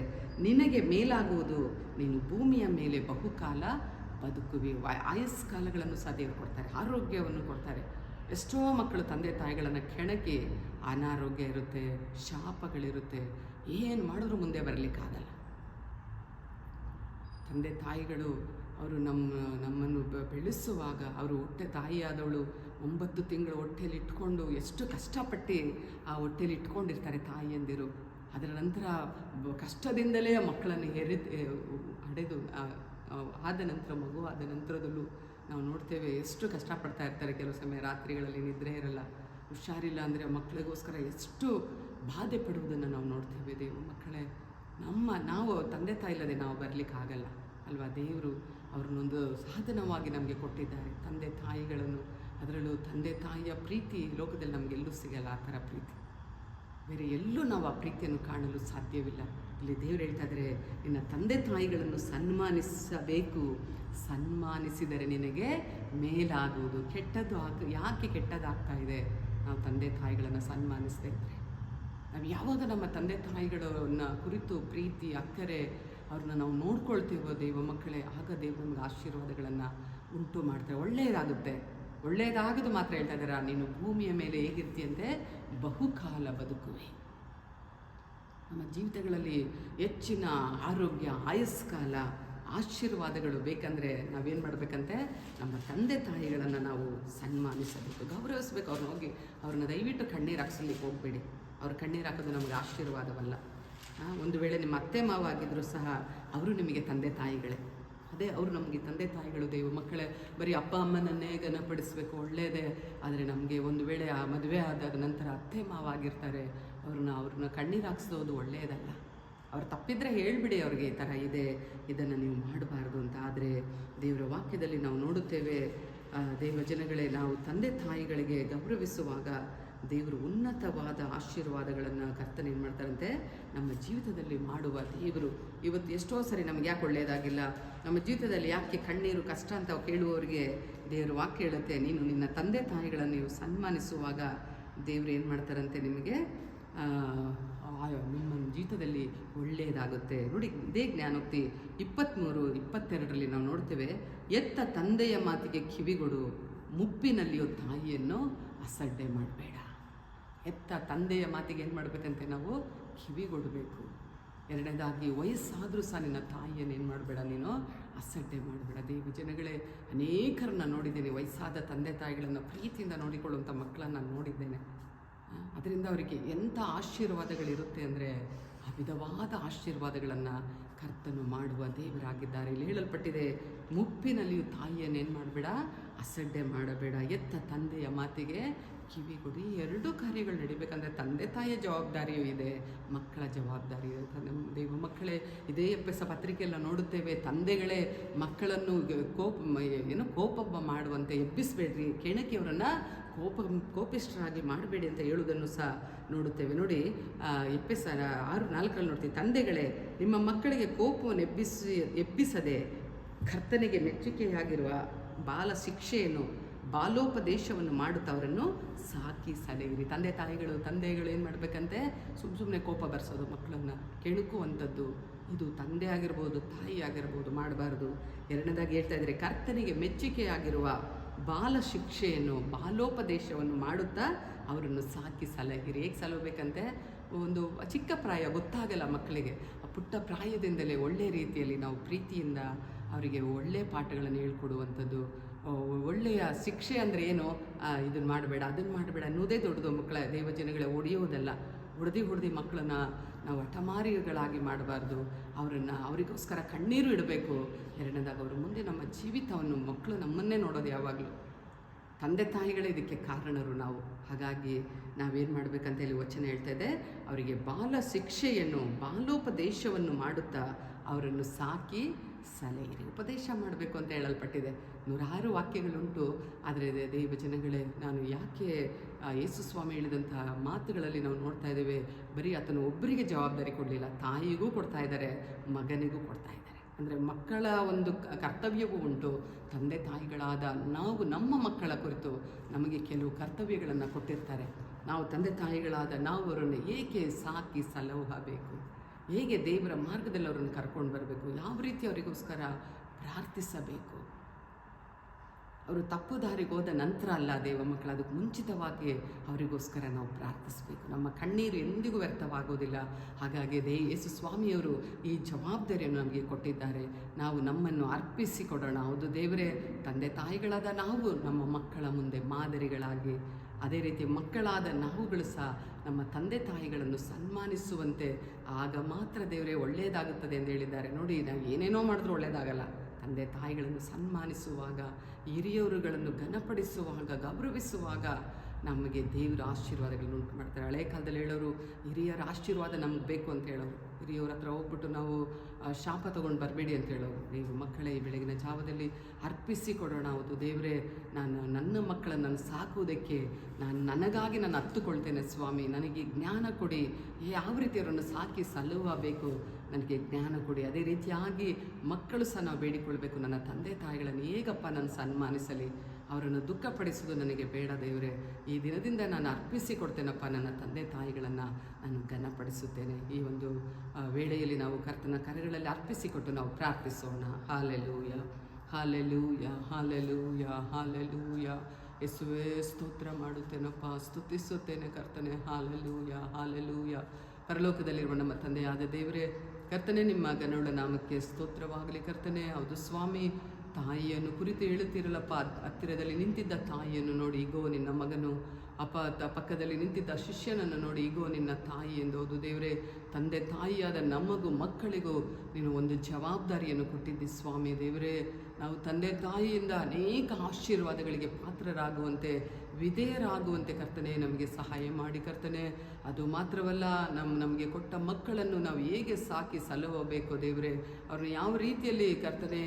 ನಿನಗೆ ಮೇಲಾಗುವುದು, ನೀನು ಭೂಮಿಯ ಮೇಲೆ ಬಹುಕಾಲ ಬದುಕುವಿ. ಆಯಸ್ಕಾಲಗಳನ್ನು ಸಹ ದೇವರು ಕೊಡ್ತಾರೆ, ಆರೋಗ್ಯವನ್ನು ಕೊಡ್ತಾರೆ. ಎಷ್ಟೋ ಮಕ್ಕಳು ತಂದೆ ತಾಯಿಗಳನ್ನು ಕೆಣಕಿ ಅನಾರೋಗ್ಯ ಇರುತ್ತೆ, ಶಾಪಗಳಿರುತ್ತೆ, ಏನು ಮಾಡಿದ್ರೂ ಮುಂದೆ ಬರಲಿಕ್ಕಾಗಲ್ಲ. ತಂದೆ ತಾಯಿಗಳು ಅವರು ನಮ್ಮನ್ನು ಬೆಳೆಸುವಾಗ, ಅವರು ತಾಯಿಯಾದವಳು 9 ತಿಂಗಳು ಹೊಟ್ಟೆಯಲ್ಲಿ ಇಟ್ಕೊಂಡು ಎಷ್ಟು ಕಷ್ಟಪಟ್ಟು ಆ ಹೊಟ್ಟೆಯಲ್ಲಿ ಇಟ್ಕೊಂಡಿರ್ತಾರೆ ತಾಯಿಯಂದಿರು. ಅದರ ನಂತರ ಕಷ್ಟದಿಂದಲೇ ಮಕ್ಕಳನ್ನು ಹಡೆದು ಆದ ನಂತರ ಮಗು ಆದ ನಂತರದಲ್ಲೂ ನಾವು ನೋಡ್ತೇವೆ ಎಷ್ಟು ಕಷ್ಟಪಡ್ತಾ ಇರ್ತಾರೆ. ಕೆಲವು ಸಮಯ ರಾತ್ರಿಗಳಲ್ಲಿ ನಿದ್ರೆ ಇರಲ್ಲ, ಹುಷಾರಿಲ್ಲ ಅಂದರೆ ಮಕ್ಕಳಿಗೋಸ್ಕರ ಎಷ್ಟು ಬಾಧೆ ಪಡುವುದನ್ನು ನಾವು ನೋಡ್ತೇವೆ. ದೇವ ಮಕ್ಕಳೇ, ನಾವು ತಂದೆ ತಾಯಿ ಇಲ್ಲದೆ ನಾವು ಬರಲಿಕ್ಕಾಗಲ್ಲ ಅಲ್ವಾ. ದೇವರು ಅವ್ರನ್ನೊಂದು ಸಾಧನವಾಗಿ ನಮಗೆ ಕೊಟ್ಟಿದ್ದಾರೆ, ತಂದೆ ತಾಯಿಗಳನ್ನು. ಅದರಲ್ಲೂ ತಂದೆ ತಾಯಿಯ ಪ್ರೀತಿ ಲೋಕದಲ್ಲಿ ನಮಗೆಲ್ಲೂ ಸಿಗಲ್ಲ. ಆ ಥರ ಪ್ರೀತಿ ಬೇರೆ ಎಲ್ಲೂ ನಾವು ಆ ಪ್ರೀತಿಯನ್ನು ಕಾಣಲು ಸಾಧ್ಯವಿಲ್ಲ. ಇಲ್ಲಿ ದೇವರು ಹೇಳ್ತಾ ಇದ್ದಾರೆ ನಿನ್ನ ತಂದೆ ತಾಯಿಗಳನ್ನು ಸನ್ಮಾನಿಸಬೇಕು, ಸನ್ಮಾನಿಸಿದರೆ ನಿನಗೆ ಮೇಲಾಗುವುದು. ಯಾಕೆ ಕೆಟ್ಟದಾಗ್ತಾ ಇದೆ? ನಾವು ತಂದೆ ತಾಯಿಗಳನ್ನು ಸನ್ಮಾನಿಸದೇ ಇದ್ದರೆ, ನಾವು ಯಾವಾಗ ನಮ್ಮ ತಂದೆ ತಾಯಿಗಳನ್ನ ಕುರಿತು ಪ್ರೀತಿ ಅಕ್ಕರೆ ಅವ್ರನ್ನ ನಾವು ನೋಡ್ಕೊಳ್ತೇವೋ ದೇವ ಮಕ್ಕಳೇ, ಆಗ ದೇವರು ನಮಗೆ ಆಶೀರ್ವಾದಗಳನ್ನು ಉಂಟು ಮಾಡ್ತಾರೆ. ಒಳ್ಳೆಯದಾಗೋದು ಮಾತ್ರ ಹೇಳ್ತಾ ಇದ್ದಾರೆ, ನೀನು ಭೂಮಿಯ ಮೇಲೆ ಹೇಗಿರ್ತೀಯಂತೆ ಬಹುಕಾಲ ಬದುಕುವೆ. ನಮ್ಮ ಜೀವಿತಗಳಲ್ಲಿ ಹೆಚ್ಚಿನ ಆರೋಗ್ಯ, ಆಯಸ್ಕಾಲ, ಆಶೀರ್ವಾದಗಳು ಬೇಕಂದರೆ ನಾವೇನು ಮಾಡಬೇಕಂತೆ, ನಮ್ಮ ತಂದೆ ತಾಯಿಗಳನ್ನು ನಾವು ಸನ್ಮಾನಿಸಬೇಕು, ಗೌರವಿಸಬೇಕು. ಅವ್ರನ್ನ ದಯವಿಟ್ಟು ಕಣ್ಣೀರು ಹಾಕ್ಸಲಿಕ್ಕೆ ಹೋಗಬೇಡಿ. ಅವ್ರ ಕಣ್ಣೀರು ಹಾಕೋದು ನಮಗೆ ಆಶೀರ್ವಾದವಲ್ಲ. ಒಂದು ವೇಳೆ ನಿಮ್ಮ ಅತ್ತೆ ಮಾವ ಆಗಿದ್ದರೂ ಸಹ ಅವರು ನಿಮಗೆ ತಂದೆ ತಾಯಿಗಳೇ. ಅದೇ ಅವರು ನಮಗೆ ತಂದೆ ತಾಯಿಗಳು. ದೇವ ಮಕ್ಕಳೇ, ಬರೀ ಅಪ್ಪ ಅಮ್ಮನನ್ನೇ ಘನಪಡಿಸಬೇಕು ಒಳ್ಳೆಯದೇ, ಆದರೆ ನಮಗೆ ಒಂದು ವೇಳೆ ಆ ಮದುವೆ ಆದ ನಂತರ ಅತ್ತೆ ಮಾವ ಆಗಿರ್ತಾರೆ, ಅವ್ರನ್ನ ಕಣ್ಣೀರು ಹಾಕ್ಸೋದು ಒಳ್ಳೆಯದಲ್ಲ. ಅವ್ರು ತಪ್ಪಿದ್ರೆ ಹೇಳಿಬಿಡಿ ಅವ್ರಿಗೆ, ಈ ಥರ ಇದೆ, ಇದನ್ನು ನೀವು ಮಾಡಬಾರ್ದು ಅಂತ. ಆದರೆ ದೇವರ ವಾಕ್ಯದಲ್ಲಿ ನಾವು ನೋಡುತ್ತೇವೆ, ದೇವ ಜನಗಳೇ, ನಾವು ತಂದೆ ತಾಯಿಗಳಿಗೆ ಗೌರವಿಸುವಾಗ ದೇವರು ಉನ್ನತವಾದ ಆಶೀರ್ವಾದಗಳನ್ನು ಕರ್ತನೆ ಏನು ಮಾಡ್ತಾರಂತೆ ನಮ್ಮ ಜೀವಿತದಲ್ಲಿ ಮಾಡುವ ದೇವರು. ಇವತ್ತು ಎಷ್ಟೋ ಸರಿ ನಮಗೆ ಯಾಕೆ ಒಳ್ಳೆಯದಾಗಿಲ್ಲ, ನಮ್ಮ ಜೀವಿತದಲ್ಲಿ ಯಾಕೆ ಕಣ್ಣೀರು ಕಷ್ಟ ಅಂತ ಕೇಳುವವರಿಗೆ ದೇವರು ವಾಕ್ಯ ಹೇಳುತ್ತೆ, ನೀನು ನಿನ್ನ ತಂದೆ ತಾಯಿಗಳನ್ನು ನೀವು ಸನ್ಮಾನಿಸುವಾಗ ದೇವರು ಏನು ಮಾಡ್ತಾರಂತೆ, ನಿಮಗೆ ನಿಮ್ಮ ಜೀವಿತದಲ್ಲಿ ಒಳ್ಳೆಯದಾಗುತ್ತೆ. ನೋಡಿ, ಇದೇ ಜ್ಞಾನೋಕ್ತಿ 23-22 ನಾವು ನೋಡ್ತೇವೆ, ಎತ್ತ ತಂದೆಯ ಮಾತಿಗೆ ಕಿವಿಗೊಡು, ಮುಪ್ಪಿನಲ್ಲಿಯೋ ತಾಯಿಯನ್ನು ಅಸಡ್ಡೆ ಮಾಡಬೇಡ. ಎತ್ತ ತಂದೆಯ ಮಾತಿಗೆ ಏನು ಮಾಡಬೇಕಂತೆ, ನಾವು ಕಿವಿಗೊಡಬೇಕು. ಎರಡನೇದಾಗಿ, ವಯಸ್ಸಾದರೂ ಸಹ ನಿನ್ನ ತಾಯಿಯನ್ನು ಏನು ಮಾಡಬೇಡ, ನೀನು ಅಸಡ್ಡೆ ಮಾಡಬೇಡ. ದೇವ ಜನಗಳೇ, ಅನೇಕರನ್ನ ನೋಡಿದ್ದೇನೆ, ವಯಸ್ಸಾದ ತಂದೆ ತಾಯಿಗಳನ್ನು ಪ್ರೀತಿಯಿಂದ ನೋಡಿಕೊಳ್ಳುವಂಥ ಮಕ್ಕಳನ್ನು ನೋಡಿದ್ದೇನೆ. ಅದರಿಂದ ಅವರಿಗೆ ಎಂಥ ಆಶೀರ್ವಾದಗಳಿರುತ್ತೆ ಅಂದರೆ, ಆ ವಿಧವಾದ ಆಶೀರ್ವಾದಗಳನ್ನು ಕರ್ತನು ಮಾಡುವ ದೇವರಾಗಿದ್ದಾರೆ. ಇಲ್ಲಿ ಹೇಳಲ್ಪಟ್ಟಿದೆ, ಮುಪ್ಪಿನಲ್ಲಿಯೂ ತಾಯಿಯನ್ನು ಏನು ಮಾಡಬೇಡ, ಅಸಡ್ಡೆ ಮಾಡಬೇಡ. ಎತ್ತ ತಂದೆಯ ಮಾತಿಗೆ ಕಿವಿಗೊಡಿ. ಎರಡೂ ಕಾರ್ಯಗಳು ನಡಿಬೇಕಂದ್ರೆ ತಂದೆ ತಾಯಿಯ ಜವಾಬ್ದಾರಿಯೂ ಇದೆ, ಮಕ್ಕಳ ಜವಾಬ್ದಾರಿ ಇದೆ. ದೇವ ಮಕ್ಕಳೇ, ಇದೇ ಎಫೆಸ ಪತ್ರಿಕೆಯೆಲ್ಲ ನೋಡುತ್ತೇವೆ, ತಂದೆಗಳೇ ಮಕ್ಕಳನ್ನು ಕೋಪ ಮಾಡುವಂತೆ ಎಬ್ಬಿಸಬೇಡ್ರಿ, ಕೆಣಕಿಯವರನ್ನು ಕೋಪಿಷ್ಠರಾಗಿ ಮಾಡಬೇಡಿ ಅಂತ ಹೇಳುವುದನ್ನು ಸಹ ನೋಡುತ್ತೇವೆ. ನೋಡಿ, ಎಫೆಸ 6:4 ನೋಡ್ತೀವಿ, ತಂದೆಗಳೇ ನಿಮ್ಮ ಮಕ್ಕಳಿಗೆ ಕೋಪವನ್ನು ಎಬ್ಬಿಸದೆ ಕರ್ತನಿಗೆ ಮೆಚ್ಚುಗೆಯಾಗಿರುವ ಬಾಲ ಶಿಕ್ಷೆಯನ್ನು, ಬಾಲೋಪದೇಶವನ್ನು ಮಾಡುತ್ತಾ ಅವರನ್ನು ಸಾಕಿ ಸಲಹಿರಿ. ತಂದೆಗಳು ಏನು ಮಾಡಬೇಕಂತೆ, ಸುಮ್ಮನೆ ಕೋಪ ಬರ್ಸೋದು, ಮಕ್ಕಳನ್ನು ಕೆಣಕುವಂಥದ್ದು, ಇದು ತಂದೆ ಆಗಿರ್ಬೋದು ತಾಯಿ ಆಗಿರ್ಬೋದು ಮಾಡಬಾರ್ದು. ಎರಡನೇದಾಗಿ ಹೇಳ್ತಾ ಇದ್ದಾರೆ, ಕರ್ತನಿಗೆ ಮೆಚ್ಚುಗೆಯಾಗಿರುವ ಬಾಲ ಶಿಕ್ಷೆಯನ್ನು, ಬಾಲೋಪದೇಶವನ್ನು ಮಾಡುತ್ತಾ ಅವರನ್ನು ಸಾಕಿ ಸಲಹಿರಿ. ಹೇಗೆ ಸಲಹಬೇಕಂತೆ, ಒಂದು ಚಿಕ್ಕ ಪ್ರಾಯ ಗೊತ್ತಾಗಲ್ಲ ಮಕ್ಕಳಿಗೆ, ಆ ಪುಟ್ಟ ಪ್ರಾಯದಿಂದಲೇ ಒಳ್ಳೆಯ ರೀತಿಯಲ್ಲಿ ನಾವು ಪ್ರೀತಿಯಿಂದ ಅವರಿಗೆ ಒಳ್ಳೆಯ ಪಾಠಗಳನ್ನು ಹೇಳ್ಕೊಡುವಂಥದ್ದು, ಒಳ್ಳೆಯ ಶಿಕ್ಷೆ ಅಂದರೆ ಏನು, ಇದನ್ನು ಮಾಡಬೇಡ ಅದನ್ನು ಮಾಡಬೇಡ ಅನ್ನೋದೇ ದೊಡ್ಡದು. ಮಕ್ಕಳ ದೇವಜನಗಳೇ, ಹೊಡೆಯೋದಲ್ಲ. ಹೊಡೆದು ಮಕ್ಕಳನ್ನ ನಾವು ಹಠಮಾರಿಗಳಾಗಿ ಮಾಡಬಾರ್ದು. ಅವರಿಗೋಸ್ಕರ ಕಣ್ಣೀರು ಇಡಬೇಕು. ಎರಡನೇದಾಗ ಅವ್ರ ಮುಂದೆ ನಮ್ಮ ಜೀವಿತವನ್ನು, ಮಕ್ಕಳು ನಮ್ಮನ್ನೇ ನೋಡೋದು ಯಾವಾಗಲೂ. ತಂದೆ ತಾಯಿಗಳೇ ಇದಕ್ಕೆ ಕಾರಣರು ನಾವು. ಹಾಗಾಗಿ ನಾವೇನು ಮಾಡಬೇಕಂತ ಹೇಳಿ ವಚನ ಹೇಳ್ತಾ ಇದೆ, ಅವರಿಗೆ ಬಾಲ ಶಿಕ್ಷೆಯನ್ನು, ಬಾಲೋಪದೇಶವನ್ನು ಮಾಡುತ್ತಾ ಅವರನ್ನು ಸಾಕಿ ಸಲಹಿರಿ. ಉಪದೇಶ ಮಾಡಬೇಕು ಅಂತ ಹೇಳಲ್ಪಟ್ಟಿದೆ. 106 ವಾಕ್ಯಗಳುಂಟು. ಆದರೆ ದೈವ ಜನಗಳೇ, ನಾನು ಯಾಕೆ ಯೇಸು ಸ್ವಾಮಿ ಹೇಳಿದಂಥ ಮಾತುಗಳಲ್ಲಿ ನಾವು ನೋಡ್ತಾ ಇದ್ದೇವೆ, ಬರೀ ಆತನು ಒಬ್ಬರಿಗೆ ಜವಾಬ್ದಾರಿ ಕೊಡಲಿಲ್ಲ, ತಾಯಿಗೂ ಕೊಡ್ತಾ ಇದ್ದಾರೆ, ಮಗನಿಗೂ ಕೊಡ್ತಾ ಇದ್ದಾರೆ. ಅಂದರೆ ಮಕ್ಕಳ ಒಂದು ಕರ್ತವ್ಯವೂ ಉಂಟು. ತಂದೆ ತಾಯಿಗಳಾದ ನಾವು ನಮ್ಮ ಮಕ್ಕಳ ಕುರಿತು ನಮಗೆ ಕೆಲವು ಕರ್ತವ್ಯಗಳನ್ನು ಕೊಟ್ಟಿರ್ತಾರೆ. ನಾವು ತಂದೆ ತಾಯಿಗಳಾದ ನಾವು ಅವರನ್ನು ಹೇಗೆ ಸಾಕಿ ಸಲಹಬೇಕು, ಹೇಗೆ ದೇವರ ಮಾರ್ಗದಲ್ಲಿ ಅವರನ್ನು ಕರ್ಕೊಂಡು ಬರಬೇಕು, ಯಾವ ರೀತಿ ಅವರಿಗೋಸ್ಕರ ಪ್ರಾರ್ಥಿಸಬೇಕು. ಅವರು ತಪ್ಪು ದಾರಿಗೆ ಹೋದ ನಂತರ ಅಲ್ಲ ದೇವ ಮಕ್ಕಳು, ಅದಕ್ಕೆ ಮುಂಚಿತವಾಗಿ ಅವರಿಗೋಸ್ಕರ ನಾವು ಪ್ರಾರ್ಥಿಸಬೇಕು. ನಮ್ಮ ಕಣ್ಣೀರು ಎಂದಿಗೂ ವ್ಯರ್ಥವಾಗೋದಿಲ್ಲ. ಹಾಗಾಗಿ ಯೇಸು ಸ್ವಾಮಿಯವರು ಈ ಜವಾಬ್ದಾರಿಯನ್ನು ನಮಗೆ ಕೊಟ್ಟಿದ್ದಾರೆ. ನಾವು ನಮ್ಮನ್ನು ಅರ್ಪಿಸಿ ಕೊಡೋಣ. ಹೌದು ದೇವರೇ, ತಂದೆ ತಾಯಿಗಳಾದ ನಾವು ನಮ್ಮ ಮಕ್ಕಳ ಮುಂದೆ ಮಾದರಿಗಳಾಗಿ, ಅದೇ ರೀತಿ ಮಕ್ಕಳಾದ ನಾವುಗಳು ಸಹ ನಮ್ಮ ತಂದೆ ತಾಯಿಗಳನ್ನು ಸನ್ಮಾನಿಸುವಂತೆ, ಆಗ ಮಾತ್ರ ದೇವರೇ ಒಳ್ಳೆಯದಾಗುತ್ತದೆ ಎಂದು ಹೇಳಿದ್ದಾರೆ. ನೋಡಿ, ನಾವು ಏನೇನೋ ಮಾಡಿದ್ರೂ ಒಳ್ಳೆಯದಾಗಲ್ಲ. ತಂದೆ ತಾಯಿಗಳನ್ನು ಸನ್ಮಾನಿಸುವಾಗ, ಹಿರಿಯವರುಗಳನ್ನು ಘನಪಡಿಸುವಾಗ, ಗೌರವಿಸುವಾಗ ನಮಗೆ ದೇವರ ಆಶೀರ್ವಾದಗಳನ್ನು ಉಂಟು ಮಾಡ್ತಾರೆ. ಹಳೆ ಕಾಲದಲ್ಲಿ ಹೇಳೋರು, ಹಿರಿಯರ ಆಶೀರ್ವಾದ ನಮಗೆ ಬೇಕು ಅಂತ ಹೇಳೋರು. ಹಿರಿಯವ್ರ ಹತ್ರ ಹೋಗ್ಬಿಟ್ಟು ನಾವು ಶಾಪ ತೊಗೊಂಡು ಬರಬೇಡಿ ಅಂತ ಹೇಳೋರು. ನೀವು ಮಕ್ಕಳೇ, ಈ ಬೆಳಗಿನ ಜಾವದಲ್ಲಿ ಅರ್ಪಿಸಿ ಕೊಡೋಣ. ಹೌದು ದೇವರೇ, ನನ್ನ ಮಕ್ಕಳನ್ನು ನಾನು ಸಾಕುವುದಕ್ಕೆ ನನಗಾಗಿ ನಾನು ಹತ್ತುಕೊಳ್ತೇನೆ ಸ್ವಾಮಿ. ನನಗೆ ಜ್ಞಾನ ಕೊಡಿ, ಯಾವ ರೀತಿ ಅವರನ್ನು ಸಾಕಿ ಸಲುಹಬೇಕು, ನನಗೆ ಜ್ಞಾನ ಕೊಡಿ. ಅದೇ ರೀತಿಯಾಗಿ ಮಕ್ಕಳು ಸಹ ನಾವು ಬೇಡಿಕೊಳ್ಬೇಕು, ನನ್ನ ತಂದೆ ತಾಯಿಗಳನ್ನು ಹೇಗಪ್ಪ ನಾನು ಸನ್ಮಾನಿಸಲಿ, ಅವರನ್ನು ದುಃಖಪಡಿಸೋದು ನನಗೆ ಬೇಡ ದೇವರೇ. ಈ ದಿನದಿಂದ ನಾನು ಅರ್ಪಿಸಿ ಕೊಡ್ತೇನಪ್ಪ, ನನ್ನ ತಂದೆ ತಾಯಿಗಳನ್ನು ನಾನು ಘನಪಡಿಸುತ್ತೇನೆ. ಈ ಒಂದು ವೇಳೆಯಲ್ಲಿ ನಾವು ಕರ್ತನ ಕರೆಗಳಲ್ಲಿ ಅರ್ಪಿಸಿಕೊಟ್ಟು ನಾವು ಪ್ರಾರ್ಥಿಸೋಣ. Hallelujah, hallelujah, hallelujah, hallelujah. ಯೇಸುವೇ, ಸ್ತೋತ್ರ ಮಾಡುತ್ತೇನಪ್ಪ, ಸ್ತುತಿಸುತ್ತೇನೆ ಕರ್ತನೆ. Hallelujah, hallelujah. ಪರಲೋಕದಲ್ಲಿರುವ ನಮ್ಮ ತಂದೆಯಾದ ದೇವರೇ, ಕರ್ತನೆ, ನಿಮ್ಮ ಗನುಳ್ಳ ನಾಮಕ್ಕೆ ಸ್ತೋತ್ರವಾಗಲಿ ಕರ್ತನೆ. ಹೌದು ಸ್ವಾಮಿ, ತಾಯಿಯನ್ನು ಕುರಿತು ಹೇಳುತ್ತೀರಲ್ಲಪ್ಪ, ಹತ್ತಿರದಲ್ಲಿ ನಿಂತಿದ್ದ ತಾಯಿಯನ್ನು ನೋಡಿ, ಈಗೋ ನಿನ್ನ ಮಗನು, ಪಕ್ಕದಲ್ಲಿ ನಿಂತಿದ್ದ ಶಿಷ್ಯನನ್ನು ನೋಡಿ, ಈಗೋ ನಿನ್ನ ತಾಯಿ ಎಂದು. ಹೌದು ದೇವರೇ, ತಂದೆ ತಾಯಿಯಾದ ನಮಗೂ ಮಕ್ಕಳಿಗೂ ನೀನು ಒಂದು ಜವಾಬ್ದಾರಿಯನ್ನು ಕೊಟ್ಟಿದ್ದಿ ಸ್ವಾಮಿ. ದೇವರೇ, ನಾವು ತಂದೆ ತಾಯಿಯಿಂದ ಅನೇಕ ಆಶೀರ್ವಾದಗಳಿಗೆ ಪಾತ್ರರಾಗುವಂತೆ, ವಿಧೇಯರಾಗುವಂತೆ ಕರ್ತನೆ ನಮಗೆ ಸಹಾಯ ಮಾಡಿ ಕರ್ತನೆ. ಅದು ಮಾತ್ರವಲ್ಲ, ನಮಗೆ ಕೊಟ್ಟ ಮಕ್ಕಳನ್ನು ನಾವು ಹೇಗೆ ಸಾಕಿ ಸಲಹಬೇಕು ದೇವರೇ, ಅವ್ರನ್ನ ಯಾವ ರೀತಿಯಲ್ಲಿ ಕರ್ತನೆ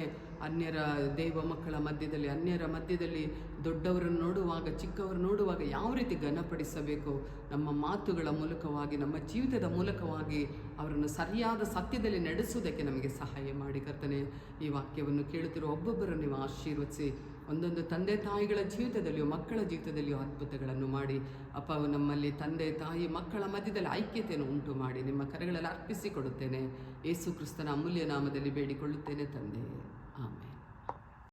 ಅನ್ಯರ ದೈವ ಮಕ್ಕಳ ಮಧ್ಯದಲ್ಲಿ, ಅನ್ಯರ ಮಧ್ಯದಲ್ಲಿ ದೊಡ್ಡವರನ್ನು ನೋಡುವಾಗ, ಚಿಕ್ಕವರು ನೋಡುವಾಗ ಯಾವ ರೀತಿ ಘನಪಡಿಸಬೇಕು, ನಮ್ಮ ಮಾತುಗಳ ಮೂಲಕವಾಗಿ, ನಮ್ಮ ಜೀವಿತದ ಮೂಲಕವಾಗಿ ಅವರನ್ನು ಸರಿಯಾದ ಸತ್ಯದಲ್ಲಿ ನಡೆಸುವುದಕ್ಕೆ ನಮಗೆ ಸಹಾಯ ಮಾಡಿ ಕರ್ತನೆ. ಈ ವಾಕ್ಯವನ್ನು ಕೇಳುತ್ತಿರುವ ಒಬ್ಬೊಬ್ಬರನ್ನು ನೀವು ಆಶೀರ್ವದಿಸಿ, ಒಂದೊಂದು ತಂದೆ ತಾಯಿಗಳ ಜೀವಿತದಲ್ಲಿಯೂ ಮಕ್ಕಳ ಜೀವಿತದಲ್ಲಿಯೂ ಅದ್ಭುತಗಳನ್ನು ಮಾಡಿ ಅಪ್ಪ, ನಮ್ಮಲ್ಲಿ ತಂದೆ ತಾಯಿ ಮಕ್ಕಳ ಮಧ್ಯದಲ್ಲಿ ಐಕ್ಯತೆಯನ್ನು ಉಂಟು ಮಾಡಿ ನಿಮ್ಮ ಕರೆಗಳಲ್ಲಿ ಅರ್ಪಿಸಿಕೊಡುತ್ತೇನೆ. ಯೇಸು ಕ್ರಿಸ್ತನ ಅಮೂಲ್ಯ ನಾಮದಲ್ಲಿ ಬೇಡಿಕೊಳ್ಳುತ್ತೇನೆ ತಂದೆ, ಆಮೇಲೆ.